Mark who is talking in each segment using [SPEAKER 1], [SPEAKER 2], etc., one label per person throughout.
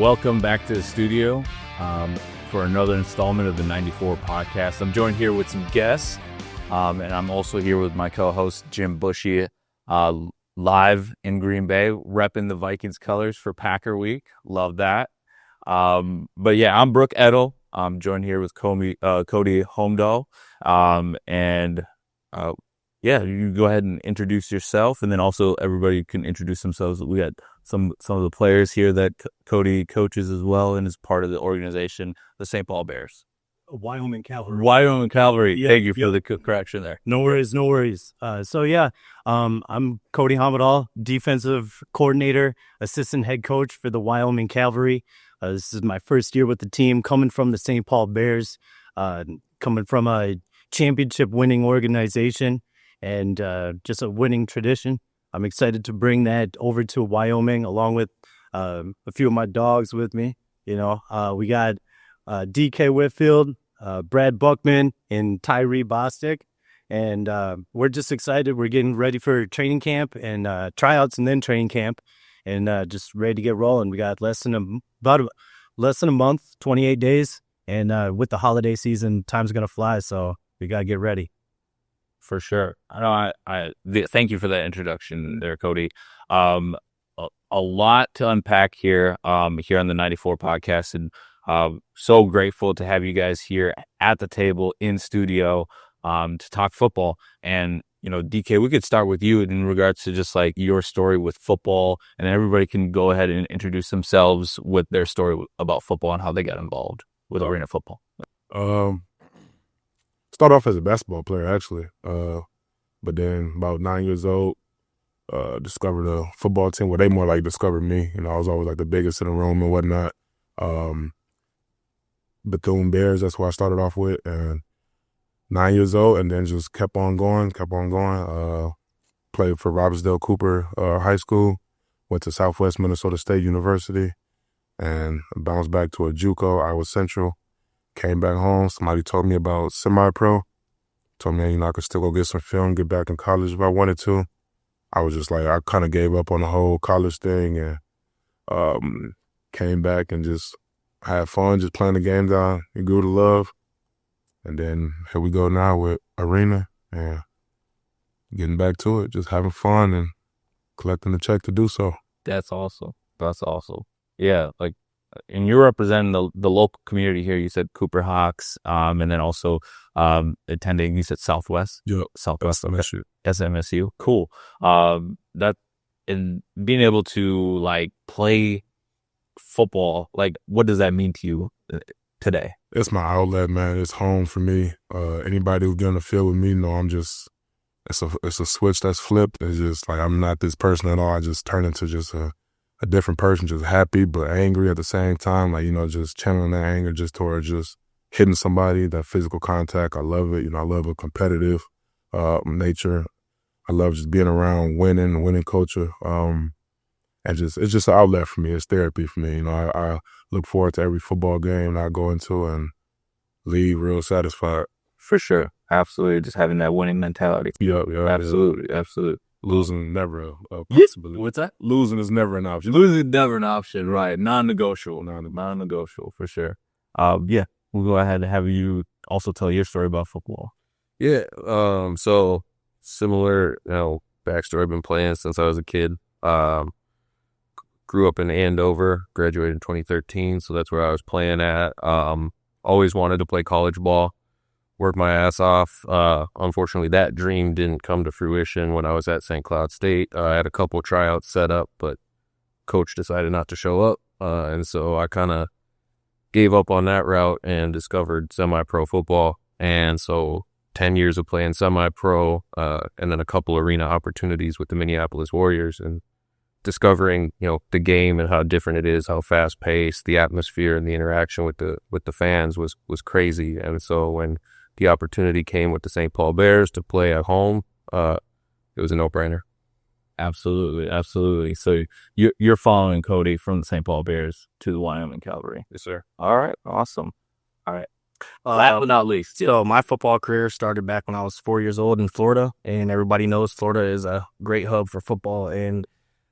[SPEAKER 1] welcome back to the studio for another installment of the 94 podcast. I'm joined here with some guests, and I'm also here with my co-host, Jim Bushy, live in Green Bay, repping the Vikings colors for Packer Week. Love that. But yeah, I'm Brook, Eddle. I'm joined here with Cody Homdahl. Yeah, you go ahead and introduce yourself, and then also everybody can introduce themselves. We got some of the players here that Cody coaches as well and is part of the organization, the St. Paul Bears.
[SPEAKER 2] Wyoming Cavalry.
[SPEAKER 1] Yeah, thank you for the correction there.
[SPEAKER 2] No worries. I'm Cody Homdahl, defensive coordinator, assistant head coach for the Wyoming Cavalry. This is my first year with the team, coming from the St. Paul Bears, coming from a championship-winning organization and just a winning tradition. I'm excited to bring that over to Wyoming, along with a few of my dogs with me. We got DK Whitfield, Brad Buckman, and Tyree Bostic. And we're just excited. We're getting ready for training camp and tryouts and then training camp, and just ready to get rolling. We got less than a month, 28 days. And with the holiday season, time's going to fly. So we got to get ready.
[SPEAKER 1] For sure. I know. Thank you for that introduction there, Cody. A lot to unpack here on the 94 podcast, and so grateful to have you guys here at the table in studio to talk football. And DK, we could start with you in regards to just like your story with football, and everybody can go ahead and introduce themselves with their story about football and how they got involved with arena football.
[SPEAKER 3] Started off as a basketball player, actually. But then about 9 years old, discovered a football team. Well, they more like discovered me. I was always like the biggest in the room and whatnot. Bethune Bears, that's what I started off with. And 9 years old, and then just kept on going. Played for Robertsdale Cooper High School. Went to Southwest Minnesota State University. And bounced back to a JUCO, Iowa Central. Came back home. Somebody told me about semi-pro. Told me, I could still go get some film, get back in college if I wanted to. I was just like, I kind of gave up on the whole college thing and came back and just had fun, just playing the game down. It grew to love. And then here we go now with arena and getting back to it, just having fun and collecting the check to do so.
[SPEAKER 1] That's awesome. Yeah, like, and you're representing the local community here. You said Cooper Hawks, and then also attending, you said Southwest?
[SPEAKER 3] Yep.
[SPEAKER 1] Southwest.
[SPEAKER 3] SMSU.
[SPEAKER 1] SMSU. Cool. That, and being able to like play football, like what does that mean to you today?
[SPEAKER 3] It's my outlet, man. It's home for me. Anybody who get on the field with me know it's a switch that's flipped. It's just like I'm not this person at all. I just turn into just a different person, just happy but angry at the same time. Like, just channeling that anger just towards just hitting somebody, that physical contact. I love it. I love a competitive nature. I love just being around winning culture. And it's just an outlet for me. It's therapy for me. I look forward to every football game that I go into and leave real satisfied.
[SPEAKER 1] For sure. Absolutely. Just having that winning mentality.
[SPEAKER 3] Yeah.
[SPEAKER 1] Absolutely.
[SPEAKER 3] Losing never a possibility.
[SPEAKER 1] What's that?
[SPEAKER 3] Losing is never an option.
[SPEAKER 1] Losing is never an option, right? Non-negotiable, for sure. Yeah, we'll go ahead and have you also tell your story about football.
[SPEAKER 4] Yeah, so similar, backstory. I've been playing since I was a kid. Grew up in Andover, graduated in 2013, so that's where I was playing at. Always wanted to play college ball. Worked my ass off. Unfortunately, that dream didn't come to fruition when I was at St. Cloud State. I had a couple tryouts set up, but coach decided not to show up. And so I kind of gave up on that route and discovered semi-pro football. And so 10 years of playing semi-pro and then a couple arena opportunities with the Minneapolis Warriors and discovering, the game and how different it is, how fast-paced, the atmosphere and the interaction with the fans was crazy. And so when the opportunity came with the St. Paul Bears to play at home, it was a no-brainer.
[SPEAKER 1] Absolutely. So you're following Cody from the St. Paul Bears to the Wyoming Cavalry.
[SPEAKER 4] Yes, sir.
[SPEAKER 1] All right. Awesome. All right. Last but not least.
[SPEAKER 2] So my football career started back when I was 4 years old in Florida, and everybody knows Florida is a great hub for football. And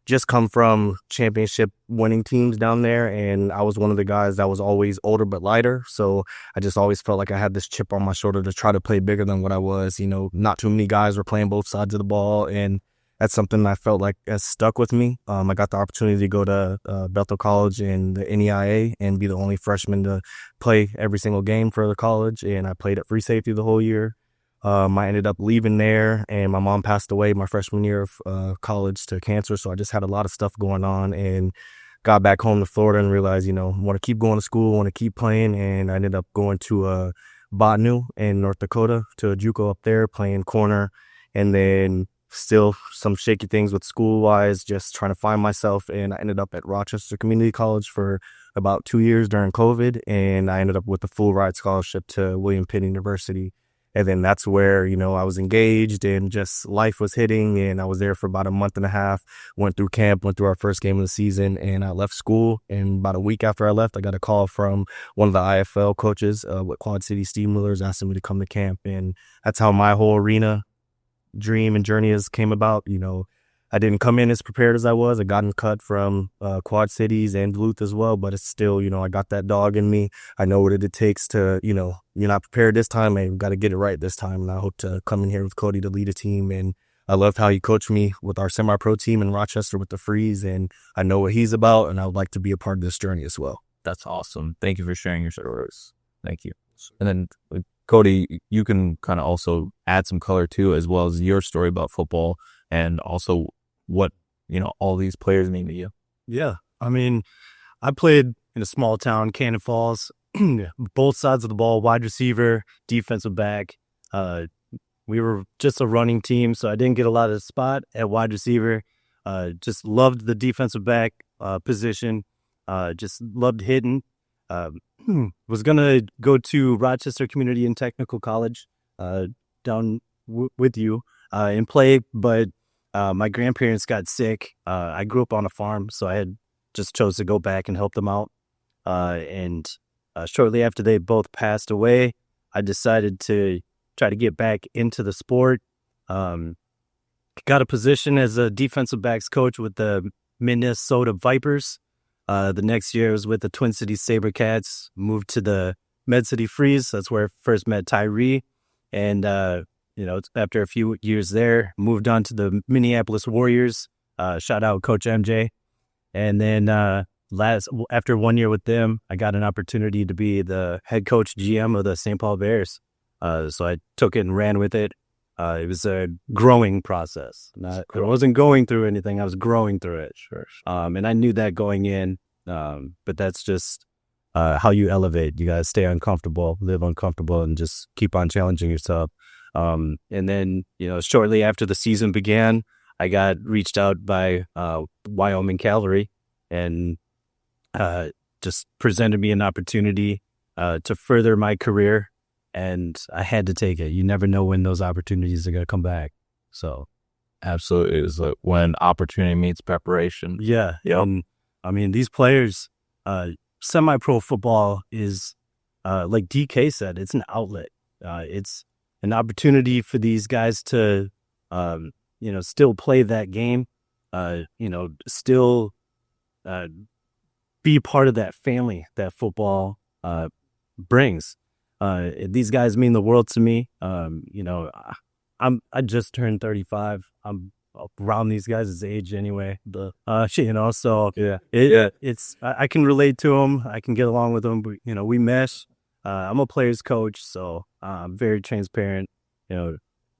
[SPEAKER 5] just come from championship winning teams down there, and I was one of the guys that was always older but lighter. So I just always felt like I had this chip on my shoulder to try to play bigger than what I was. Not too many guys were playing both sides of the ball, and that's something I felt like has stuck with me. I got the opportunity to go to Bethel College in the NEIA and be the only freshman to play every single game for the college, and I played at free safety the whole year. I ended up leaving there, and my mom passed away my freshman year of college to cancer, so I just had a lot of stuff going on, and got back home to Florida and realized, want to keep going to school, want to keep playing, and I ended up going to Botanu in North Dakota, to a JUCO up there, playing corner, and then still some shaky things with school-wise, just trying to find myself, and I ended up at Rochester Community College for about 2 years during COVID, and I ended up with a full ride scholarship to William Penn University. And then that's where, I was engaged and just life was hitting, and I was there for about a month and a half, went through camp, went through our first game of the season, and I left school. And about a week after I left, I got a call from one of the IFL coaches with Quad City Steamrollers asking me to come to camp. And that's how my whole arena dream and journey came about. I didn't come in as prepared as I was. I gotten cut from Quad Cities and Duluth as well, but it's still, I got that dog in me. I know what it takes to, you're not prepared this time, and got to get it right this time. And I hope to come in here with Cody to lead a team. And I loved how he coached me with our semi-pro team in Rochester with the Freeze, and I know what he's about, and I would like to be a part of this journey as well.
[SPEAKER 1] That's awesome. Thank you for sharing your stories. Thank you. And then Cody, you can kind of also add some color too, as well as your story about football, and also what, all these players mean to you.
[SPEAKER 2] Yeah. I mean, I played in a small town, Cannon Falls, both sides of the ball, wide receiver, defensive back. We were just a running team, so I didn't get a lot of spot at wide receiver. Just loved the defensive back position. Just loved hitting. Was going to go to Rochester Community and Technical College down with you and play, but my grandparents got sick. I grew up on a farm, so I had just chose to go back and help them out. And shortly after they both passed away, I decided to try to get back into the sport. Got a position as a defensive backs coach with the Minnesota Vipers. The next year I was with the Twin Cities Sabercats, moved to the Med City Freeze. That's where I first met Tyree. And, after a few years there, moved on to the Minneapolis Warriors. Shout out Coach MJ. And then after 1 year with them, I got an opportunity to be the head coach GM of the St. Paul Bears. So I took it and ran with it. It was a growing process. I wasn't going through anything. I was growing through it.
[SPEAKER 1] Sure.
[SPEAKER 2] And I knew that going in. But that's just how you elevate. You got to stay uncomfortable, live uncomfortable, and just keep on challenging yourself. And then, shortly after the season began, I got reached out by Wyoming Cavalry and just presented me an opportunity to further my career. And I had to take it. You never know when those opportunities are going to come back. So,
[SPEAKER 1] absolutely. It's like when opportunity meets preparation.
[SPEAKER 2] Yeah.
[SPEAKER 1] Yep.
[SPEAKER 2] I mean, these players, semi-pro football is, like DK said, it's an outlet. It's an opportunity for these guys to, still play that game, still be part of that family that football brings. These guys mean the world to me. I just turned 35. I'm around these guys' age anyway. So it's I can relate to them. I can get along with them. We mesh. I'm a player's coach, so I'm very transparent.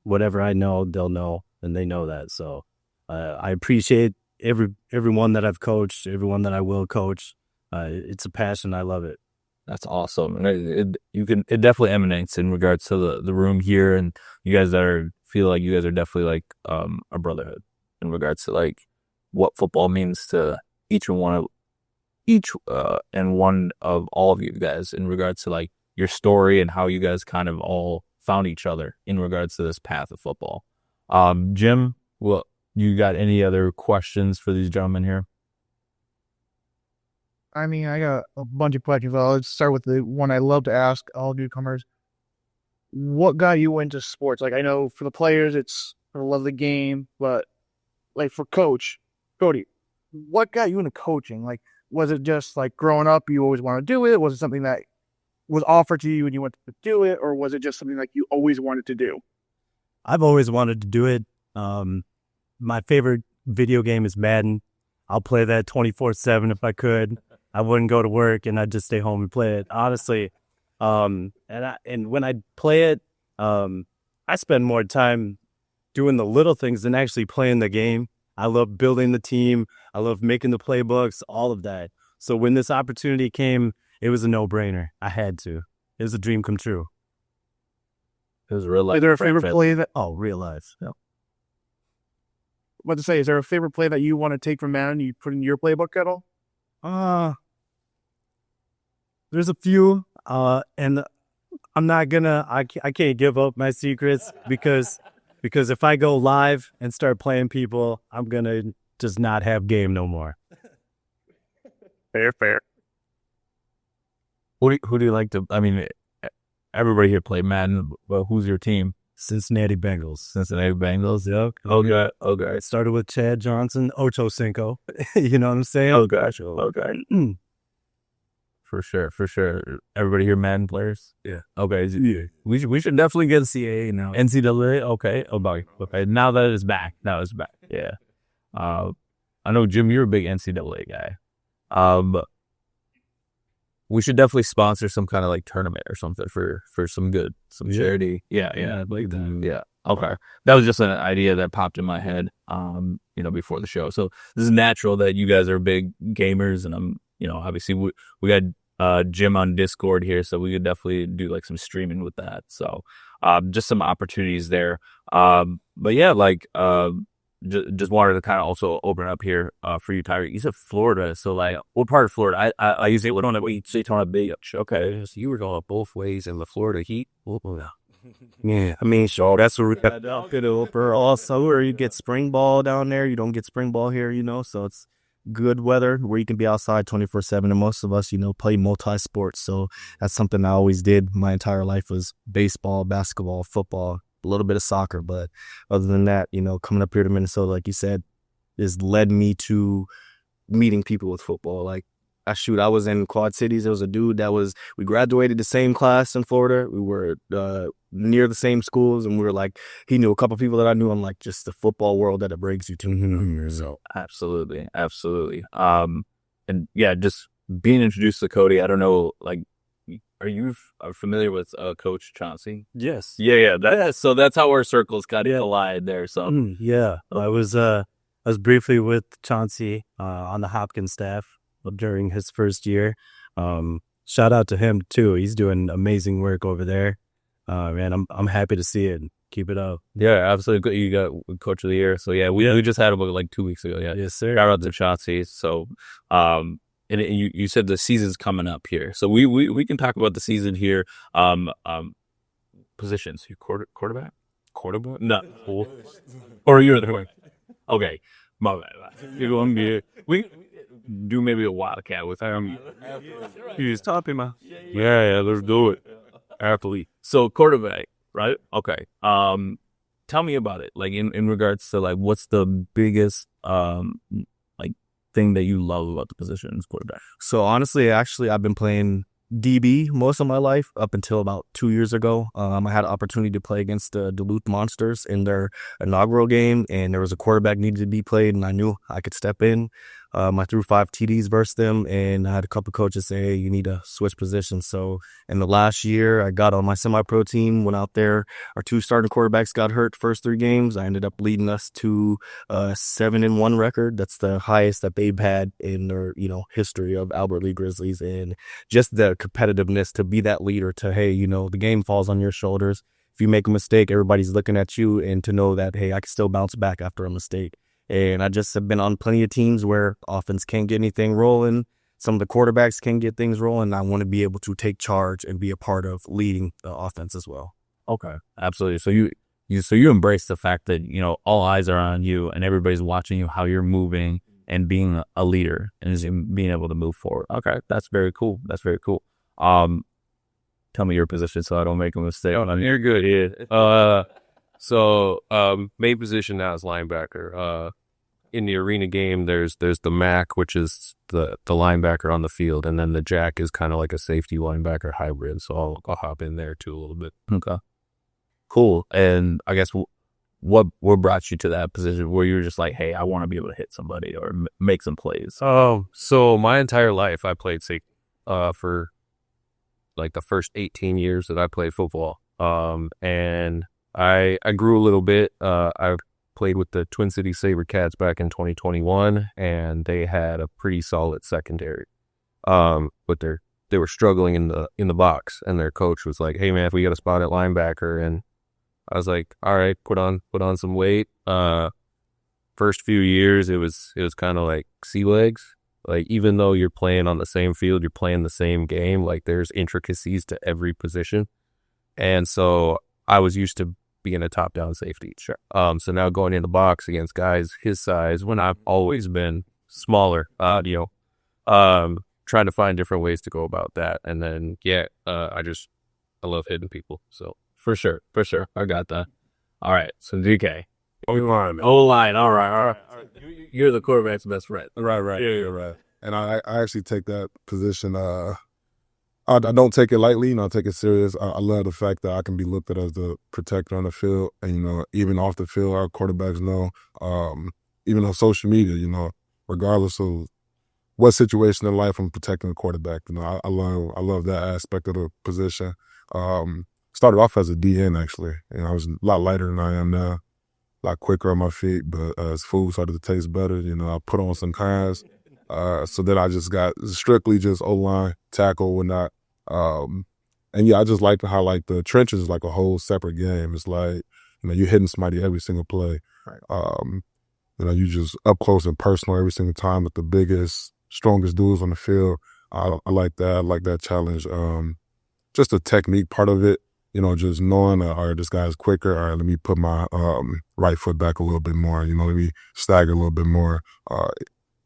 [SPEAKER 2] Whatever I know, they'll know, and they know that. So I appreciate everyone that I've coached, everyone that I will coach. It's a passion. I love it.
[SPEAKER 1] That's awesome. And it definitely emanates in regards to the room here, and you guys feel like you guys are definitely like a brotherhood in regards to like what football means to each and one of all of you guys in regards to like your story and how you guys kind of all found each other in regards to this path of football. Jim, you got any other questions for these gentlemen here?
[SPEAKER 6] I mean, I got a bunch of questions. Let's start with the one I love to ask all newcomers. What got you into sports? Like, I know for the players, it's for the love of the game, but like for Coach Cody, what got you into coaching? Like, was it just like growing up, you always wanted to do it? Was it something that was offered to you and you wanted to do it? Or was it just something like you always wanted to do?
[SPEAKER 2] I've always wanted to do it. My favorite video game is Madden. I'll play that 24/7 if I could. I wouldn't go to work and I'd just stay home and play it. Honestly, and when I play it, I spend more time doing the little things than actually playing the game. I love building the team. I love making the playbooks, all of that. So when this opportunity came, it was a no-brainer. I had to. It was a dream come true.
[SPEAKER 1] It was real life.
[SPEAKER 6] Is there a favorite play that,
[SPEAKER 2] Oh, real life. Yeah.
[SPEAKER 6] what to say, is there a favorite play that you want to take from Madden you put in your playbook at all?
[SPEAKER 2] There's a few, and I'm not gonna. I can't give up my secrets because if I go live and start playing people, I'm gonna just not have game no more.
[SPEAKER 6] Fair.
[SPEAKER 1] Who do you like to? I mean, everybody here played Madden, but who's your team?
[SPEAKER 2] Cincinnati Bengals.
[SPEAKER 1] Cincinnati Bengals. Yep. Okay.
[SPEAKER 2] It started with Chad Johnson, Ocho Cinco. You know what I'm saying?
[SPEAKER 1] Oh gosh. Okay. For sure. Everybody here Madden players?
[SPEAKER 2] Yeah.
[SPEAKER 1] Okay.
[SPEAKER 2] Yeah.
[SPEAKER 1] We should definitely get
[SPEAKER 2] CAA now.
[SPEAKER 1] NCAA. Okay. Okay. Now that it's back. Yeah. I know Jim, you're a big NCAA guy. We should definitely sponsor some kind of like tournament or something for some charity. Yeah.
[SPEAKER 2] I'd like that.
[SPEAKER 1] Yeah. Okay. That was just an idea that popped in my head, before the show. So this is natural that you guys are big gamers, and I'm, obviously we got Jim on Discord here, so we could definitely do like some streaming with that. So just some opportunities there. But yeah, just wanted to kind of also open up here for you, Tyreek. You said Florida, so like what part of Florida? I usually don't have Daytona Beach. Okay,
[SPEAKER 5] So you were going both ways in the Florida heat. Yeah, I mean, sure. That's where we got also where you get spring ball down there. You don't get spring ball here, so it's good weather where you can be outside 24/7. And most of us, play multi-sports. So that's something I always did. My entire life was baseball, basketball, football, a little bit of soccer. But other than that, coming up here to Minnesota, like you said, has led me to meeting people with football. Like, I was in Quad Cities. There was a dude we graduated the same class in Florida. We were near the same schools, and we were like, he knew a couple people that I knew on like just the football world that it brings you to. So
[SPEAKER 1] absolutely. And yeah, just being introduced to Cody. I don't know, like, are you familiar with Coach Chauncey?
[SPEAKER 2] Yes.
[SPEAKER 1] Yeah. So that's how our circles kind of collide there. So
[SPEAKER 2] yeah, I was briefly with Chauncey on the Hopkins staff during his first year. Shout out to him too. He's doing amazing work over there. Man, I'm happy to see it. Keep it up.
[SPEAKER 1] Yeah, absolutely. You got Coach of the Year. So yeah, we just had him like 2 weeks ago. Yeah.
[SPEAKER 2] Yes, sir.
[SPEAKER 1] Shout out to Chauncey. So and you said the season's coming up here. So we can talk about the season here. Positions. You quarterback? No. Or you're the quarterback. Okay. My bad. You're going to be we do maybe a wildcat with him. He's topping my. Yeah, let's do it. Athlete. So quarterback, right? Okay. Tell me about it. Like in regards to like what's the biggest like thing that you love about the position as quarterback?
[SPEAKER 5] So honestly, I've been playing DB most of my life up until about 2 years ago. I had an opportunity to play against the Duluth Monsters in their inaugural game, and there was a quarterback needed to be played, and I knew I could step in. I threw 5 TDs versus them, and I had a couple coaches say, hey, you need to switch positions. So in the last year, I got on my semi-pro team, went out there. Our 2 starting quarterbacks got hurt first 3 games. I ended up leading us to a 7-1 record. That's the highest that they've had in their, history of Albert Lee Grizzlies. And just the competitiveness to be that leader to, hey, the game falls on your shoulders. If you make a mistake, everybody's looking at you, and to know that, hey, I can still bounce back after a mistake. And I just have been on plenty of teams where offense can't get anything rolling. Some of the quarterbacks can't get things rolling. I want to be able to take charge and be a part of leading the offense as well.
[SPEAKER 1] Okay, absolutely. So you embrace the fact that, all eyes are on you and everybody's watching you, how you're moving and being a leader and being able to move forward. Okay, that's very cool. Tell me your position so I don't make a mistake.
[SPEAKER 4] Oh, you're good. Yeah. So main position now is linebacker. in the arena game, there's the Mac, which is the linebacker on the field, and then the Jack is kind of like a safety linebacker hybrid. So I'll hop in there too a little bit.
[SPEAKER 1] Okay. Cool. And I guess what brought you to that position where you were just like, hey, I want to be able to hit somebody or make some plays?
[SPEAKER 4] So my entire life I played safety for like the first 18 years that I played football. And I grew a little bit. I played with the Twin Cities SaberCats back in 2021, and they had a pretty solid secondary. But they were struggling in the box, and their coach was like, "Hey man, if we got a spot at linebacker," and I was like, "All right, put on some weight." First few years, it was kind of like sea legs. Like, even though you're playing on the same field, you're playing the same game. Like, there's intricacies to every position, and so I was used to being a top-down safety. Sure. So now going in the box against guys his size, when I've always been smaller, trying to find different ways to go about that. And then, I love hitting people. So
[SPEAKER 1] For sure. I got that. All right. So DK.
[SPEAKER 3] O-line.
[SPEAKER 1] O-line. All right. You're the quarterback's best friend.
[SPEAKER 3] Right.
[SPEAKER 1] Yeah.
[SPEAKER 3] You're right. And I actually take that position. I don't take it lightly. I take it serious. I love the fact that I can be looked at as the protector on the field. And, even off the field, our quarterbacks know, even on social media, regardless of what situation in life, I'm protecting the quarterback. I love that aspect of the position. Started off as a DN, actually. I was a lot lighter than I am now, a lot quicker on my feet. But as food started to taste better, I put on some pads. So then I just got strictly just O-line, tackle, whatnot. And I just like how like the trenches is like a whole separate game. It's like, you're hitting somebody every single play.
[SPEAKER 1] Right.
[SPEAKER 3] You just up close and personal every single time with the biggest, strongest dudes on the field. I like that. I like that challenge. Just the technique part of it, just knowing, all right, this guy's quicker. All right, let me put my right foot back a little bit more. Let me stagger a little bit more.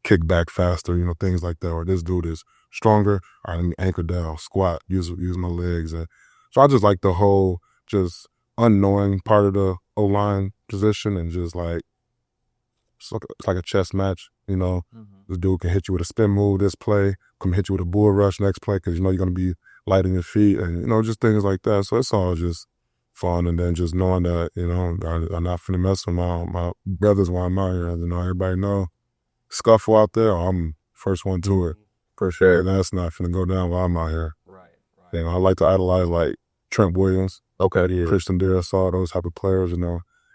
[SPEAKER 3] Kick back faster, things like that. Or this dude is stronger. All right, let me anchor down, squat, use my legs. And so I just like the whole just unknowing part of the O-line position, and just like it's like a chess match. The dude can hit you with a spin move this play, come hit you with a bull rush next play because you're going to be light on your feet, and just things like that. So it's all just fun, and then just knowing that I'm not finna mess with my brothers while I'm out here. Everybody know. Scuffle out there, I'm first one to it. For sure. And that's not finna go down while I'm out here.
[SPEAKER 1] Right.
[SPEAKER 3] I like to idolize like Trent Williams,
[SPEAKER 1] Okay.
[SPEAKER 3] Christian Darrisaw, those type of players,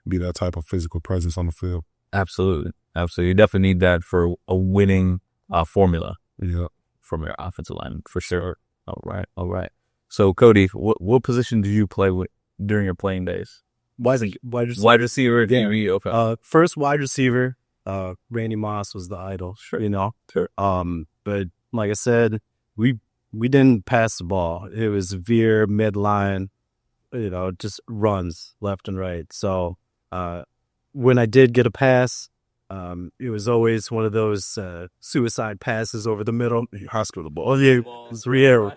[SPEAKER 3] be that type of physical presence on the field.
[SPEAKER 1] Absolutely. You definitely need that for a winning formula.
[SPEAKER 3] Yeah.
[SPEAKER 1] From your offensive line, for sure. All right. So, Cody, what position did you play with during your playing days?
[SPEAKER 2] Wide receiver.
[SPEAKER 1] Wide receiver.
[SPEAKER 2] Yeah.
[SPEAKER 1] Okay.
[SPEAKER 2] First wide receiver. Randy Moss was the idol.
[SPEAKER 1] Sure.
[SPEAKER 2] Sure. But like I said, we didn't pass the ball. It was veer, midline, just runs left and right. So when I did get a pass, it was always one of those suicide passes over the middle. Hospital ball. Oh, yeah. It's real.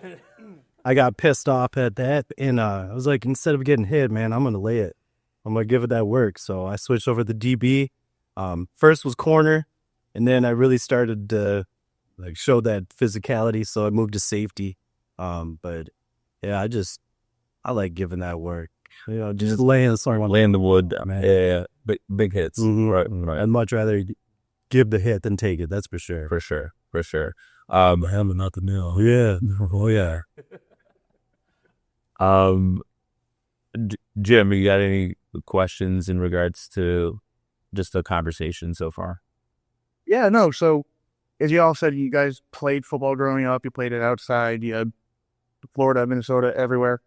[SPEAKER 2] I got pissed off at that, and I was like, instead of getting hit, man, I'm going to lay it. I'm going to give it that work. So I switched over to DB. First was corner, and then I really started to show that physicality, so I moved to safety. But yeah, I like giving that work. Just laying
[SPEAKER 1] the wood, man. Yeah. Big hits.
[SPEAKER 2] Mm-hmm.
[SPEAKER 1] Right.
[SPEAKER 2] I'd much rather give the hit than take it. That's for sure.
[SPEAKER 1] For sure.
[SPEAKER 2] The hammer, not the nail. Yeah. Oh yeah.
[SPEAKER 1] Jim, you got any questions in regards to just the conversation so far?
[SPEAKER 6] Yeah, no. So, as you all said, you guys played football growing up. You played it outside. You had Florida, Minnesota, everywhere.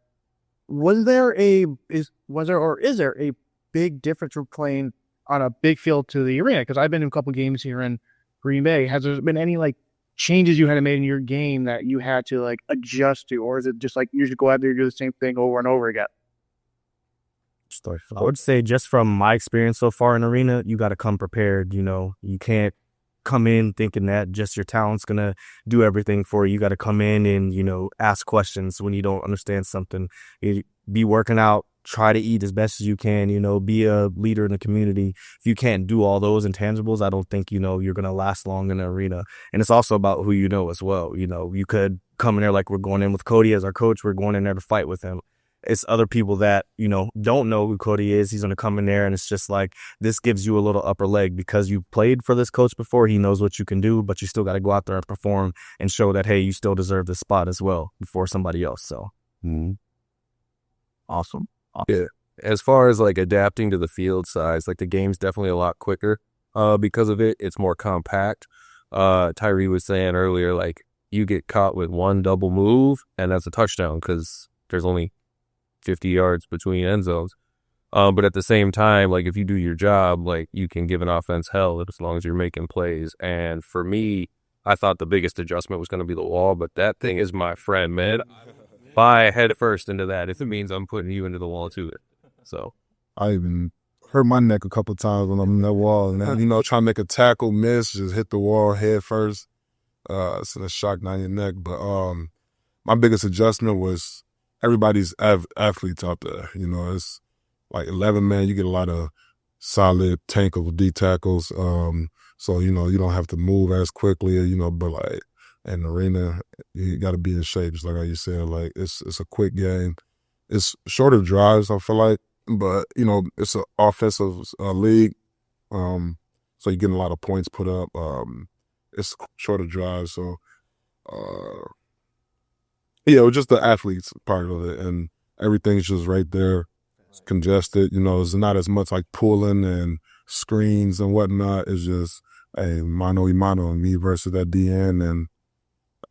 [SPEAKER 6] Was there or is there a big difference from playing on a big field to the arena? Because I've been in a couple games here in Green Bay. Has there been any changes you had to make in your game that you had to adjust to, or is it just you just go out there and do the same thing over and over again?
[SPEAKER 5] I would say just from my experience so far in arena, you got to come prepared. You can't come in thinking that just your talent's going to do everything for you. You got to come in and, ask questions when you don't understand something. be working out, try to eat as best as you can, be a leader in the community. If you can't do all those intangibles, I don't think, you're going to last long in the arena. And it's also about who you know as well. You could come in there like we're going in with Cody as our coach. We're going in there to fight with him. It's other people that, don't know who Cody is. He's going to come in there and it's just like, this gives you a little upper leg because you played for this coach before. He knows what you can do, but you still got to go out there and perform and show that, hey, you still deserve this spot as well before somebody else. So.
[SPEAKER 1] Awesome.
[SPEAKER 4] Yeah. As far as like adapting to the field size, like the game's definitely a lot quicker because of it. It's more compact. Tyree was saying earlier, like you get caught with one double move and that's a touchdown because there's only 50 yards between end zones. But at the same time, like if you do your job, like you can give an offense hell as long as you're making plays. And for me, I thought the biggest adjustment was going to be the wall, but that thing is my friend, man. Buy head first into that if it means I'm putting you into the wall too. So
[SPEAKER 3] I even hurt my neck a couple times when I'm in that wall, and then, trying to make a tackle, miss, just hit the wall head first. So that's shock down your neck. But my biggest adjustment was everybody's athletes out there. It's like 11 man. You get a lot of solid tankle D tackles. So you don't have to move as quickly. But like in the arena, you got to be in shape. Just like how you said, like it's a quick game. It's shorter drives, I feel like, but it's an offensive league, so you're getting a lot of points put up. It's shorter drives, so it was just the athletes part of it, and everything's just right there. It's congested, it's not as much like pulling and screens and whatnot. It's just a mano a mano, me versus that DN, and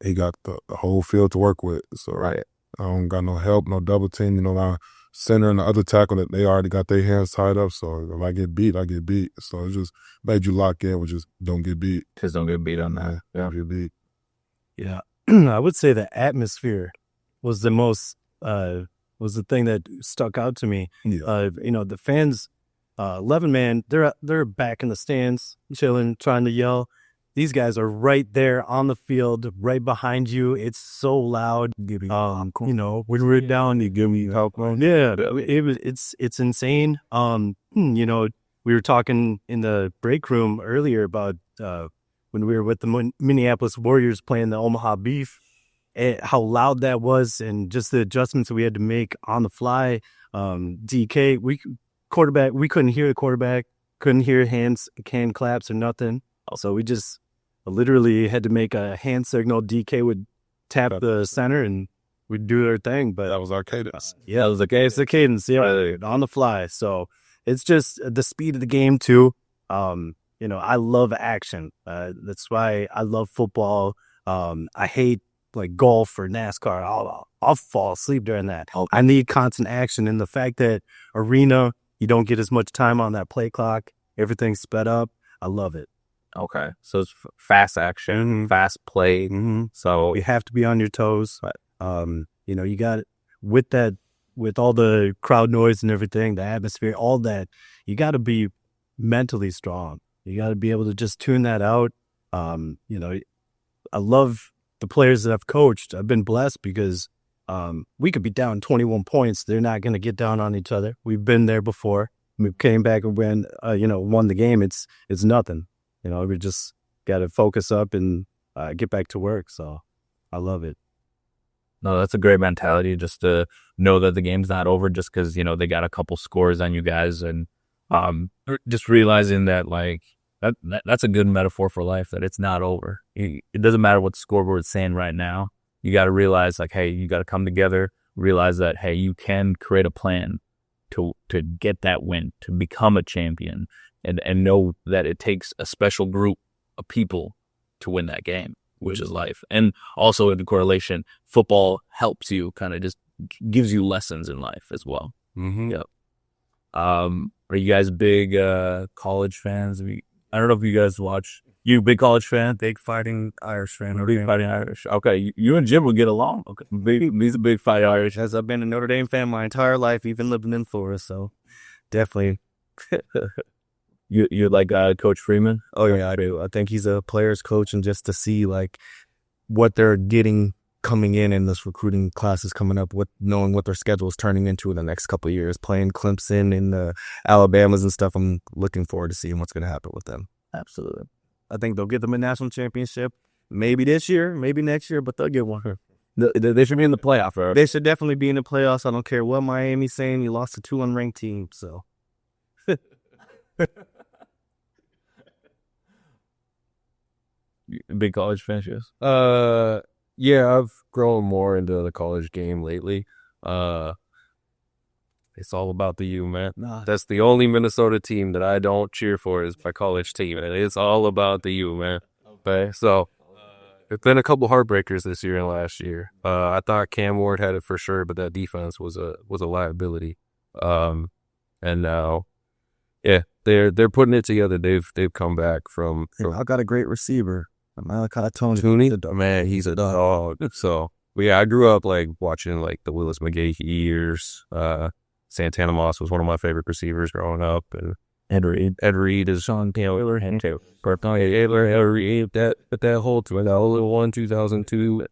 [SPEAKER 3] he got the whole field to work with. So right. I don't got no help, no double team. My center and the other tackle that they already got their hands tied up. So if I get beat, I get beat. So it just made you lock in, which is don't get beat.
[SPEAKER 1] Just don't get beat on that.
[SPEAKER 3] Yeah, don't get beat.
[SPEAKER 2] Yeah, I would say the atmosphere was the most was the thing that stuck out to me.
[SPEAKER 3] Yeah.
[SPEAKER 2] The fans, 11 man, they're back in the stands, chilling, trying to yell. These guys are right there on the field, right behind you. It's so loud. When we're down, you give me help. Yeah, it's insane. We were talking in the break room earlier about when we were with the Minneapolis Warriors playing the Omaha Beef, how loud that was, and just the adjustments that we had to make on the fly. DK, we couldn't hear the quarterback, couldn't hear hand claps or nothing. So we just literally had to make a hand signal. DK would tap the center and we'd do our thing. But
[SPEAKER 3] that was our cadence.
[SPEAKER 2] Yeah, it was the cadence. Yeah, on the fly. So it's just the speed of the game too. I love action. That's why I love football. I hate like golf or NASCAR. I'll fall asleep during that. I need constant action, and the fact that arena, you don't get as much time on that play clock. Everything's sped up. I love it.
[SPEAKER 1] Okay, so it's fast action, fast play. So
[SPEAKER 2] you have to be on your toes. You got it with all the crowd noise and everything, the atmosphere, all that. You got to be mentally strong. You got to be able to just tune that out. I love the players that I've coached. I've been blessed because we could be down 21 points. They're not going to get down on each other. We've been there before. We came back and won the game. It's nothing. We just got to focus up and get back to work. So I love it.
[SPEAKER 1] No, that's a great mentality, just to know that the game's not over just because, they got a couple scores on you guys, and just realizing that, like, that's a good metaphor for life, that it's not over. It doesn't matter what the scoreboard's saying right now. You got to realize, like, hey, you got to come together, realize that, hey, you can create a plan to get that win, to become a champion, and know that it takes a special group of people to win that game, which is life. And also in the correlation, football helps you, kind of just gives you lessons in life as well. Yep. Are you guys big college fans? I don't know if you guys watch. You a big college fan?
[SPEAKER 5] Big Fighting Irish fan.
[SPEAKER 1] Big Fighting Irish. Okay, you and Jim will get along. Okay, he's a big Fighting Irish.
[SPEAKER 5] As I've been a Notre Dame fan my entire life, even living in Florida, so definitely.
[SPEAKER 1] You like Coach Freeman?
[SPEAKER 5] Oh yeah, I do. I think he's a player's coach, and just to see like what they're getting coming in this recruiting classes coming up, with knowing what their schedule is turning into in the next couple of years, playing Clemson and the Alabamas and stuff. I'm looking forward to seeing what's going to happen with them.
[SPEAKER 2] Absolutely. I think they'll get them a national championship. Maybe this year, maybe next year, but they'll get one.
[SPEAKER 1] They should be in the playoff. Right?
[SPEAKER 5] They should definitely be in the playoffs. I don't care what Miami's saying. You lost to 2 unranked teams, so.
[SPEAKER 1] Big college fan, yes?
[SPEAKER 4] Yeah, I've grown more into the college game lately. It's all about the U, man.
[SPEAKER 2] Nah.
[SPEAKER 4] That's the only Minnesota team that I don't cheer for is my college team. And it's all about the U, man. Okay, so it's been a couple heartbreakers this year and last year. I thought Cam Ward had it for sure, but that defense was a liability. And now, yeah, they're putting it together. They've come back from
[SPEAKER 5] I got a great receiver. Malachi Tony.
[SPEAKER 4] Man, he's a dog. So, yeah, I grew up like watching like the Willis McGahee years. Santana Moss was one of my favorite receivers growing up, and Ed Reed is Sean Taylor, and Ed Reed. That whole 2002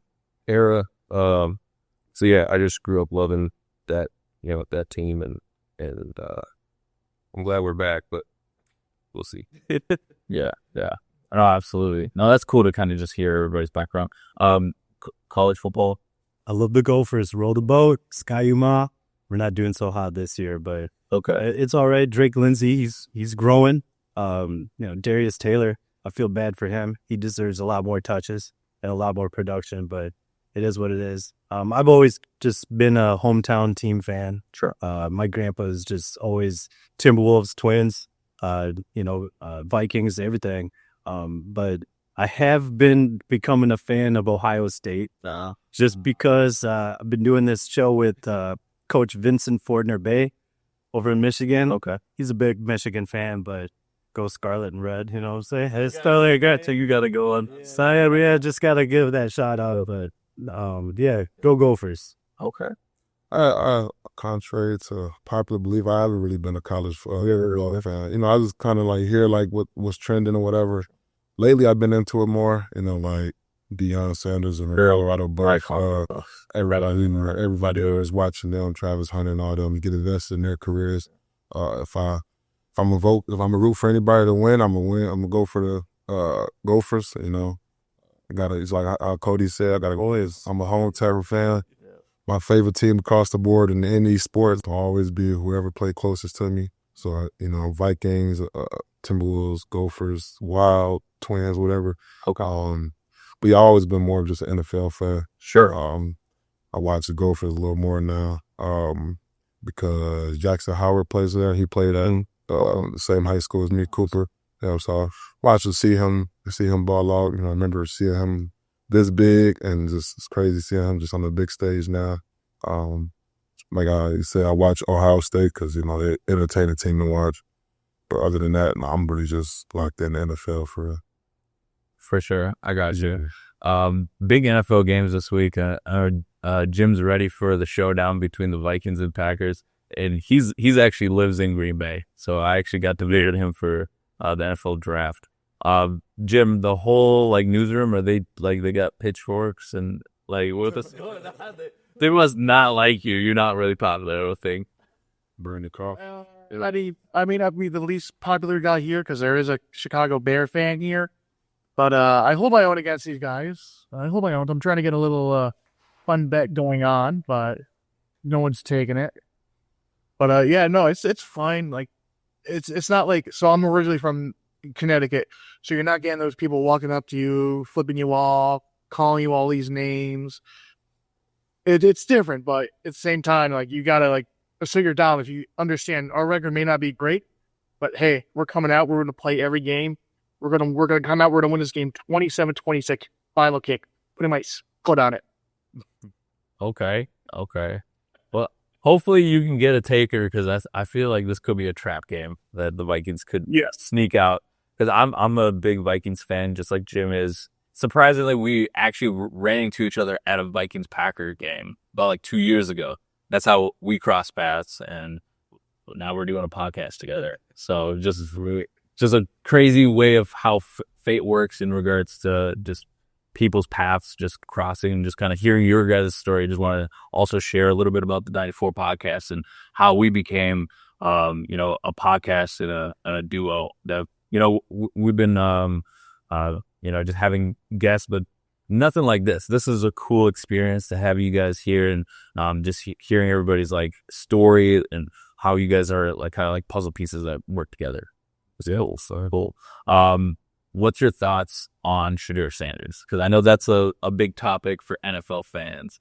[SPEAKER 4] era. So yeah, I just grew up loving that that team, and I'm glad we're back, but we'll see.
[SPEAKER 1] Yeah. No, absolutely. No, that's cool to kind of just hear everybody's background. College football.
[SPEAKER 2] I love the Gophers. Roll the boat. Sky-U-Ma. We're not doing so hot this year, but
[SPEAKER 1] Okay.
[SPEAKER 2] it's all right. Drake Lindsey, he's growing. Darius Taylor, I feel bad for him. He deserves a lot more touches and a lot more production, but it is what it is. I've always just been a hometown team fan.
[SPEAKER 1] Sure.
[SPEAKER 2] My grandpa is just always Timberwolves, Twins, Vikings, everything. But I have been becoming a fan of Ohio State just because I've been doing this show with Coach Vincent Fordner-Bay over in Michigan.
[SPEAKER 1] Okay.
[SPEAKER 2] He's a big Michigan fan, but go Scarlet and Red, you know what I'm saying? It's totally good, so you got to go on. So, yeah, just got to give that shout out, but yeah, go Gophers.
[SPEAKER 1] Okay.
[SPEAKER 3] I contrary to popular belief, I haven't really been a college fan. I just kind of like hear like what's trending or whatever. Lately, I've been into it more. Like Deion Sanders and Colorado Bucks. Everybody is watching them, Travis Hunter and all them get invested in their careers. If I'm a root for anybody to win, I'm gonna win. I'm gonna go for the Gophers. It's like Cody said, I gotta go. I'm a hometown fan. My favorite team across the board in any sport will always be whoever played closest to me. So, Vikings, Timberwolves, Gophers, Wild, Twins, whatever.
[SPEAKER 1] Okay.
[SPEAKER 3] But yeah, I've always been more of just an NFL fan.
[SPEAKER 1] Sure.
[SPEAKER 3] I watch the Gophers a little more now because Jackson Howard plays there. He played at the same high school as me, Cooper. So I watched to see him ball out. I remember seeing him this big, and just it's crazy seeing him just on the big stage now. Like I said, I watch Ohio State because they're entertaining team to watch. But other than that, I'm really just locked in the NFL for real.
[SPEAKER 1] For sure. I got you. Big NFL games this week. Jim's ready for the showdown between the Vikings and Packers. And he's actually lives in Green Bay. So I actually got to visit him for the NFL draft. Jim, the whole newsroom, are they they got pitchforks and what this? They must not like you. You're not really popular, I think.
[SPEAKER 3] Burn the car.
[SPEAKER 6] I may not be the least popular guy here because there is a Chicago Bear fan here. But I hold my own against these guys. I hold my own. I'm trying to get a little fun bet going on, but no one's taking it. But yeah, no, it's fine. It's not so I'm originally from Connecticut, so you're not getting those people walking up to you, flipping you off, calling you all these names. It's different, but at the same time, you gotta sit your down. If you understand, our record may not be great, but hey, we're coming out. We're going to play every game. We're gonna come out. We're gonna win this game 27-26. Final kick. Putting my foot on it.
[SPEAKER 1] Okay. Well, hopefully you can get a taker because I feel like this could be a trap game that the Vikings could sneak out. Because I'm a big Vikings fan, just like Jim is. Surprisingly, we actually ran into each other at a Vikings-Packer game about 2 years ago. That's how we crossed paths, and now we're doing a podcast together. So just a crazy way of how fate works in regards to just people's paths just crossing and just kind of hearing your guys' story. Just want to also share a little bit about the 94 podcast and how we became, you know, a podcast and a duo that, you know, we've been, you know, just having guests, but nothing like this. This is a cool experience to have you guys here and just hearing everybody's like story and how you guys are like kind of like puzzle pieces that work together. It's cool. So cool. What's your thoughts on Shedeur Sanders? Because I know that's a big topic for NFL fans.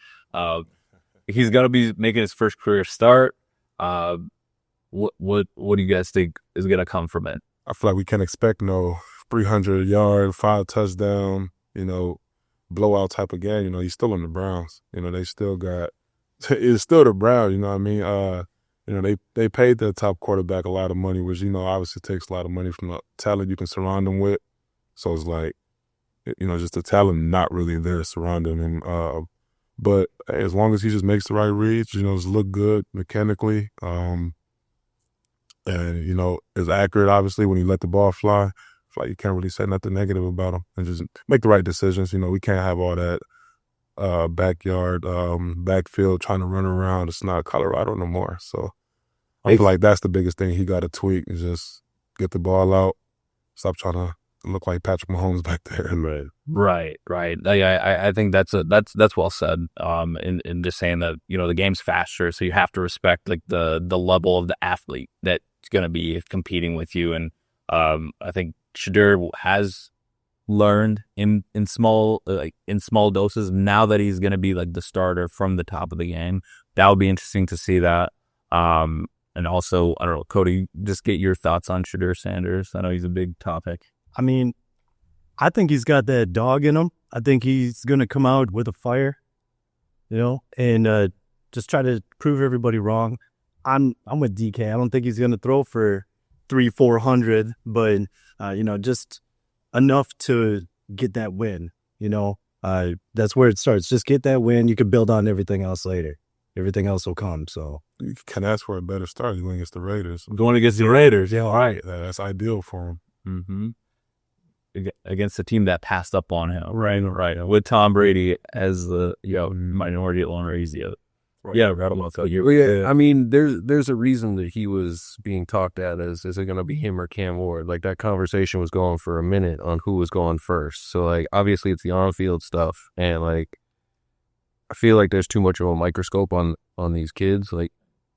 [SPEAKER 1] He's going to be making his first career start. What do you guys think is going to come from it?
[SPEAKER 3] I feel like we can't expect no 300-yard, 5 touchdown, you know, blowout type of game. You know, he's still in the Browns. You know, they still got it's still the Browns. You know what I mean? You know, they paid their top quarterback a lot of money, which, you know, obviously takes a lot of money from the talent you can surround him with. So it's like, you know, just the talent not really there surrounding him. But as long as he just makes the right reads, you know, just look good mechanically, and, you know, is accurate, obviously, when he let the ball fly. I feel like you can't really say nothing negative about him and just make the right decisions. You know, we can't have all that backyard, backfield trying to run around. It's not Colorado no more. So I feel like that's the biggest thing he got to tweak is just get the ball out, stop trying to look like Patrick Mahomes back there.
[SPEAKER 1] Right. I think that's well said. In just saying that, you know, the game's faster, so you have to respect like the level of the athlete that's going to be competing with you. And I think Shedeur has learned in small doses. Now that he's going to be like the starter from the top of the game, that would be interesting to see that. And also, I don't know, Cody, just get your thoughts on Shedeur Sanders. I know he's a big topic.
[SPEAKER 2] I mean, I think he's got that dog in him. I think he's going to come out with a fire, you know, and just try to prove everybody wrong. I'm with DK. I don't think he's going to throw for 300-400, but, you know, just enough to get that win, you know. That's where it starts. Just get that win. You can build on everything else later. Everything else will come, so.
[SPEAKER 3] You can ask for a better start. He's going against the Raiders.
[SPEAKER 1] Going against the Raiders, yeah, all right.
[SPEAKER 3] That's ideal for him.
[SPEAKER 1] Mm-hmm. Against a team that passed up on him, right. With Tom Brady as the minority owner,
[SPEAKER 4] I mean, there's a reason that he was being talked at as is it going to be him or Cam Ward? Like that conversation was going for a minute on who was going first. So like obviously it's the on-field stuff, and like I feel like there's too much of a microscope on these kids. Like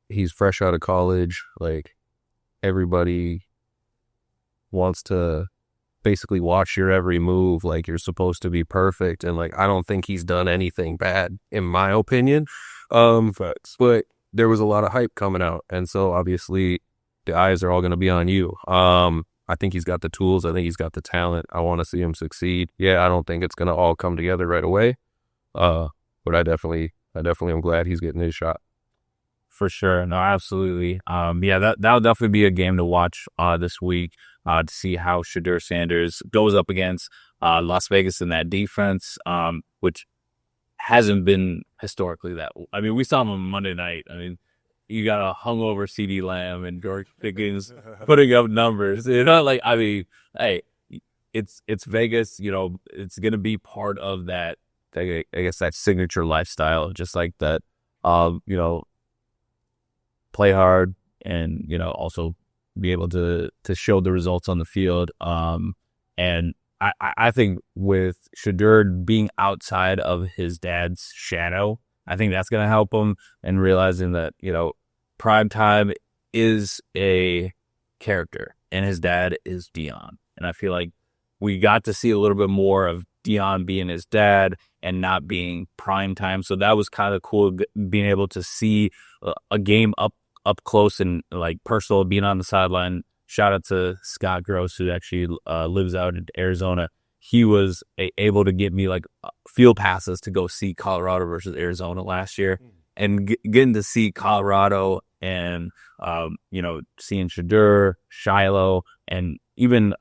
[SPEAKER 4] he's fresh out of college, like everybody wants to basically watch your every move like you're supposed to be perfect, and like I don't think he's done anything bad in my opinion. But there was a lot of hype coming out, and so obviously the eyes are all going to be on you. I think he's got the tools. I think he's got the talent. I want to see him succeed. Yeah, I don't think it's going to all come together right away, but I definitely am glad he's getting his shot.
[SPEAKER 1] For sure. No, absolutely. Yeah, that'll definitely be a game to watch this week to see how Shedeur Sanders goes up against Las Vegas in that defense, which hasn't been historically that. I mean, we saw him on Monday night. I mean, you got a hungover CD Lamb and George Pickens putting up numbers. You know, like, I mean, hey, it's Vegas. You know, it's gonna be part of that. I guess that signature lifestyle, just like that. You know, play hard and, you know, also be able to show the results on the field. And I think with Shedeur being outside of his dad's shadow, I think that's going to help him, and realizing that, you know, prime time is a character and his dad is Dion. And I feel like we got to see a little bit more of Dion being his dad and not being prime time. So that was kind of cool, being able to see a game up close and like personal, being on the sideline. Shout out to Scott Gross, who actually lives out in Arizona. He was able to get me like field passes to go see Colorado versus Arizona last year, and getting to see Colorado and you know, seeing Shedeur, Shiloh, and even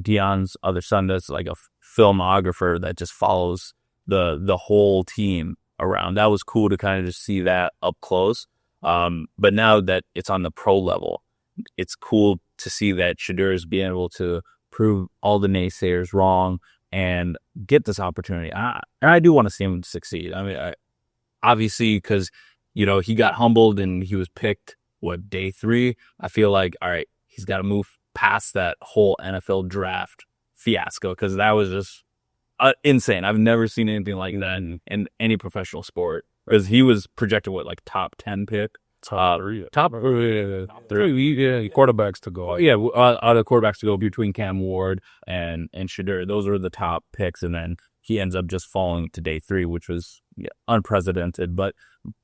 [SPEAKER 1] Dion's other son that's like a filmographer that just follows the whole team around. That was cool to kind of just see that up close. But now that it's on the pro level, it's cool to see that Shedeur is being able to prove all the naysayers wrong and get this opportunity. And I do want to see him succeed. I mean, obviously, because, he got humbled and he was picked, day 3? I feel like, all right, he's got to move past that whole NFL draft fiasco, because that was just insane. I've never seen anything like that in any professional sport. Because he was projected, top 10 pick?
[SPEAKER 3] Top 3.
[SPEAKER 1] Top
[SPEAKER 3] 3. Yeah, quarterbacks to go.
[SPEAKER 1] Yeah, out of quarterbacks to go between Cam Ward and Shadur. Those are the top picks, and then he ends up just falling to day 3, which was unprecedented. But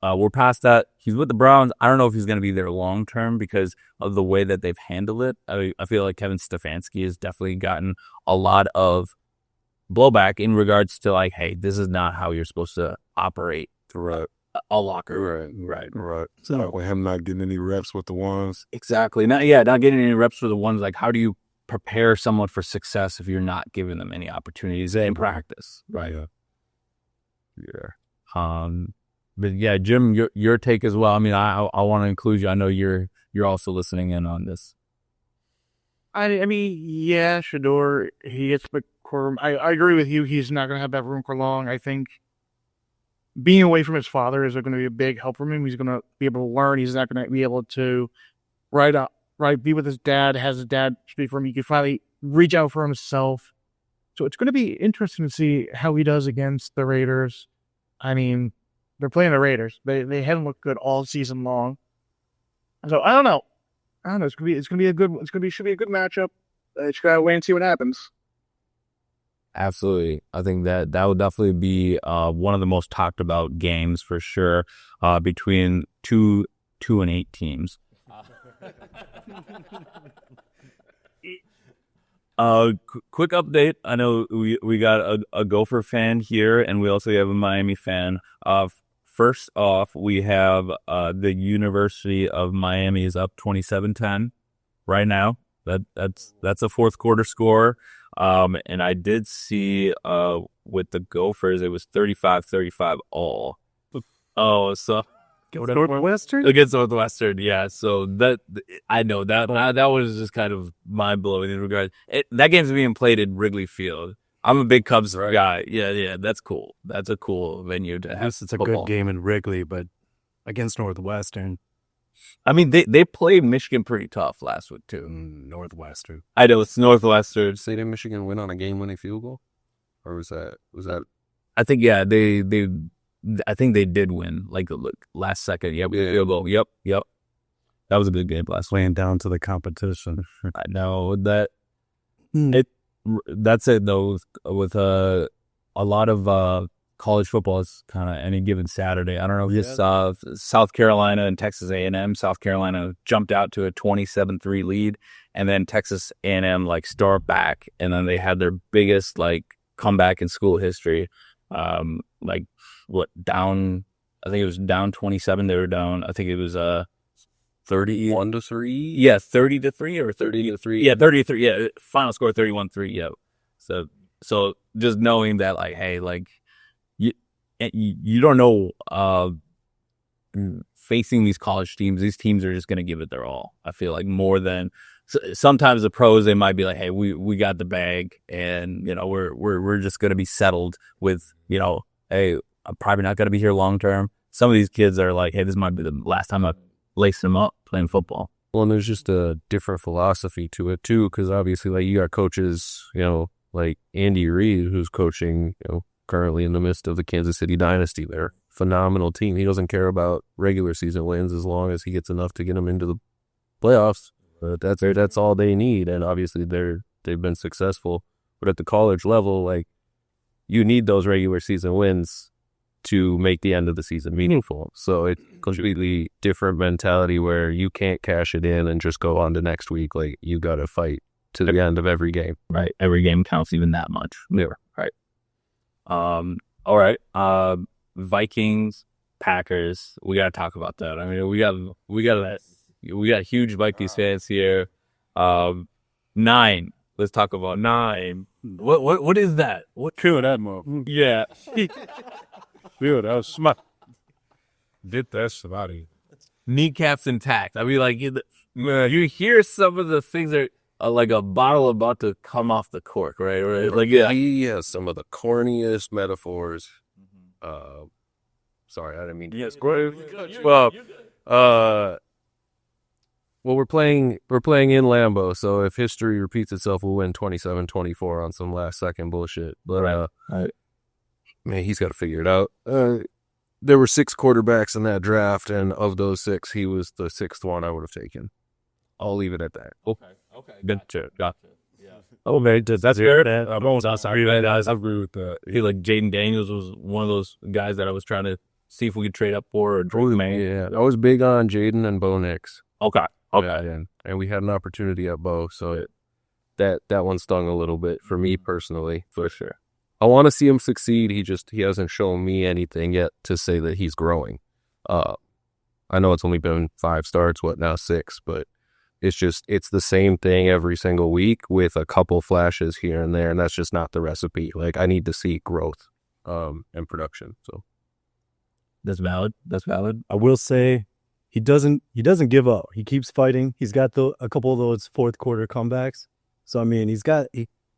[SPEAKER 1] we're past that. He's with the Browns. I don't know if he's going to be there long term because of the way that they've handled it. I feel like Kevin Stefanski has definitely gotten a lot of blowback in regards to hey, this is not how you're supposed to operate.
[SPEAKER 3] Right.
[SPEAKER 1] A locker. Right.
[SPEAKER 3] So with him not getting any reps with the ones.
[SPEAKER 1] Exactly. Not getting any reps with the ones. How do you prepare someone for success if you're not giving them any opportunities in practice? Right.
[SPEAKER 3] Yeah.
[SPEAKER 1] But yeah, Jim, your take as well. I mean, I want to include you. I know you're also listening in on this.
[SPEAKER 6] I mean, yeah, Shador, he gets the core. I agree with you. He's not going to have that room for long. I think being away from his father is going to be a big help for him. He's going to be able to learn. He's not going to be able to be with his dad, has his dad speak for him. He can finally reach out for himself. So it's going to be interesting to see how he does against the Raiders. I mean, they're playing the Raiders. They haven't looked good all season long. So I don't know. Should be a good matchup. Just gotta wait and see what happens.
[SPEAKER 1] Absolutely. I think that would definitely be one of the most talked about games for sure between 2 and 8 teams. Quick update. I know we got a Gopher fan here, and we also have a Miami fan. First off, we have the University of Miami is up 27-10 right now. That's a fourth quarter score. And I did see with the Gophers, it was 35-35 all. Oh, so
[SPEAKER 2] Northwestern?
[SPEAKER 1] Against Northwestern, yeah. So I know that was just kind of mind blowing in regards. That game's being played in Wrigley Field. I'm a big Cubs guy. Yeah, that's cool. That's a cool venue to have.
[SPEAKER 2] Yes, it's a good game in Wrigley, but against Northwestern.
[SPEAKER 1] I mean, they played Michigan pretty tough last week too.
[SPEAKER 2] Northwestern.
[SPEAKER 1] I know it's Northwestern.
[SPEAKER 4] Say did Michigan win on a game-winning field goal, or was that?
[SPEAKER 1] I think I think they did win last second. Yep, field goal. Yep. That was a good game last week.
[SPEAKER 2] Playing down to the competition.
[SPEAKER 1] I know that. That's it though. With a lot of college football is kind of any given Saturday. I don't know if you saw South Carolina and Texas A&M. South Carolina jumped out to a 27-3 lead, and then Texas A&M start back, and then they had their biggest comeback in school history. Down. I think it was down 27. They were down. I think it was
[SPEAKER 4] 31-3.
[SPEAKER 1] Yeah, 30-3 or 30-3. Yeah, 30-3. Yeah, final score 31-3. Yeah. So just knowing that hey, you don't know facing these college teams. These teams are just going to give it their all. I feel more than sometimes the pros. They might be hey, we got the bag, and we're just going to be settled with hey, I'm probably not going to be here long term. Some of these kids are hey, this might be the last time I lace them up playing football.
[SPEAKER 4] Well, and there's just a different philosophy to it too, because obviously you got coaches, like Andy Reid, who's coaching, currently in the midst of the Kansas City dynasty. They're a phenomenal team. He doesn't care about regular season wins as long as he gets enough to get them into the playoffs. But that's all they need, and obviously they've been successful. But at the college level, you need those regular season wins to make the end of the season meaningful. So it's completely different mentality where you can't cash it in and just go on to next week. You got to fight to the end of every game.
[SPEAKER 1] Right. Every game counts even that much.
[SPEAKER 4] Yeah.
[SPEAKER 1] Right. All right. Vikings, Packers. We got to talk about that. I mean, we got huge Vikings fans here. 9. Let's talk about 9. What is that?
[SPEAKER 3] What killed that motherfucker?
[SPEAKER 1] Yeah.
[SPEAKER 3] Dude, that was smart. Did that somebody?
[SPEAKER 1] Kneecaps intact. I mean, you hear some of the things that like a bottle about to come off the cork, right? Like, yeah.
[SPEAKER 4] He has some of the corniest metaphors. Sorry, I didn't mean to.
[SPEAKER 1] Yes,
[SPEAKER 4] Well, we're playing in Lambeau, so if history repeats itself, we'll win 27-24 on some last second bullshit. But
[SPEAKER 1] Right.
[SPEAKER 4] man, he's got to figure it out. There were 6 quarterbacks in that draft, and of those 6, he was the 6th one I would have taken. I'll leave it at that.
[SPEAKER 1] Okay. Gotcha. Yeah.
[SPEAKER 2] Oh, man, that's fair. I'm almost sorry, man.
[SPEAKER 3] I agree with that.
[SPEAKER 1] I feel like Jaden Daniels was one of those guys that I was trying to see if we could trade up for. Or Drew, man.
[SPEAKER 4] Yeah, I was big on Jaden and Bo Nix.
[SPEAKER 1] Okay.
[SPEAKER 4] Yeah, and we had an opportunity at Bo, so that one stung a little bit for me personally.
[SPEAKER 1] For sure.
[SPEAKER 4] I want to see him succeed. He hasn't shown me anything yet to say that he's growing. I know it's only been 5 starts, now 6, but it's the same thing every single week with a couple flashes here and there, and that's just not the recipe. Like, I need to see growth and production. So
[SPEAKER 1] That's valid.
[SPEAKER 2] I will say he doesn't give up. He keeps fighting. He's got a couple of those fourth quarter comebacks. So I mean,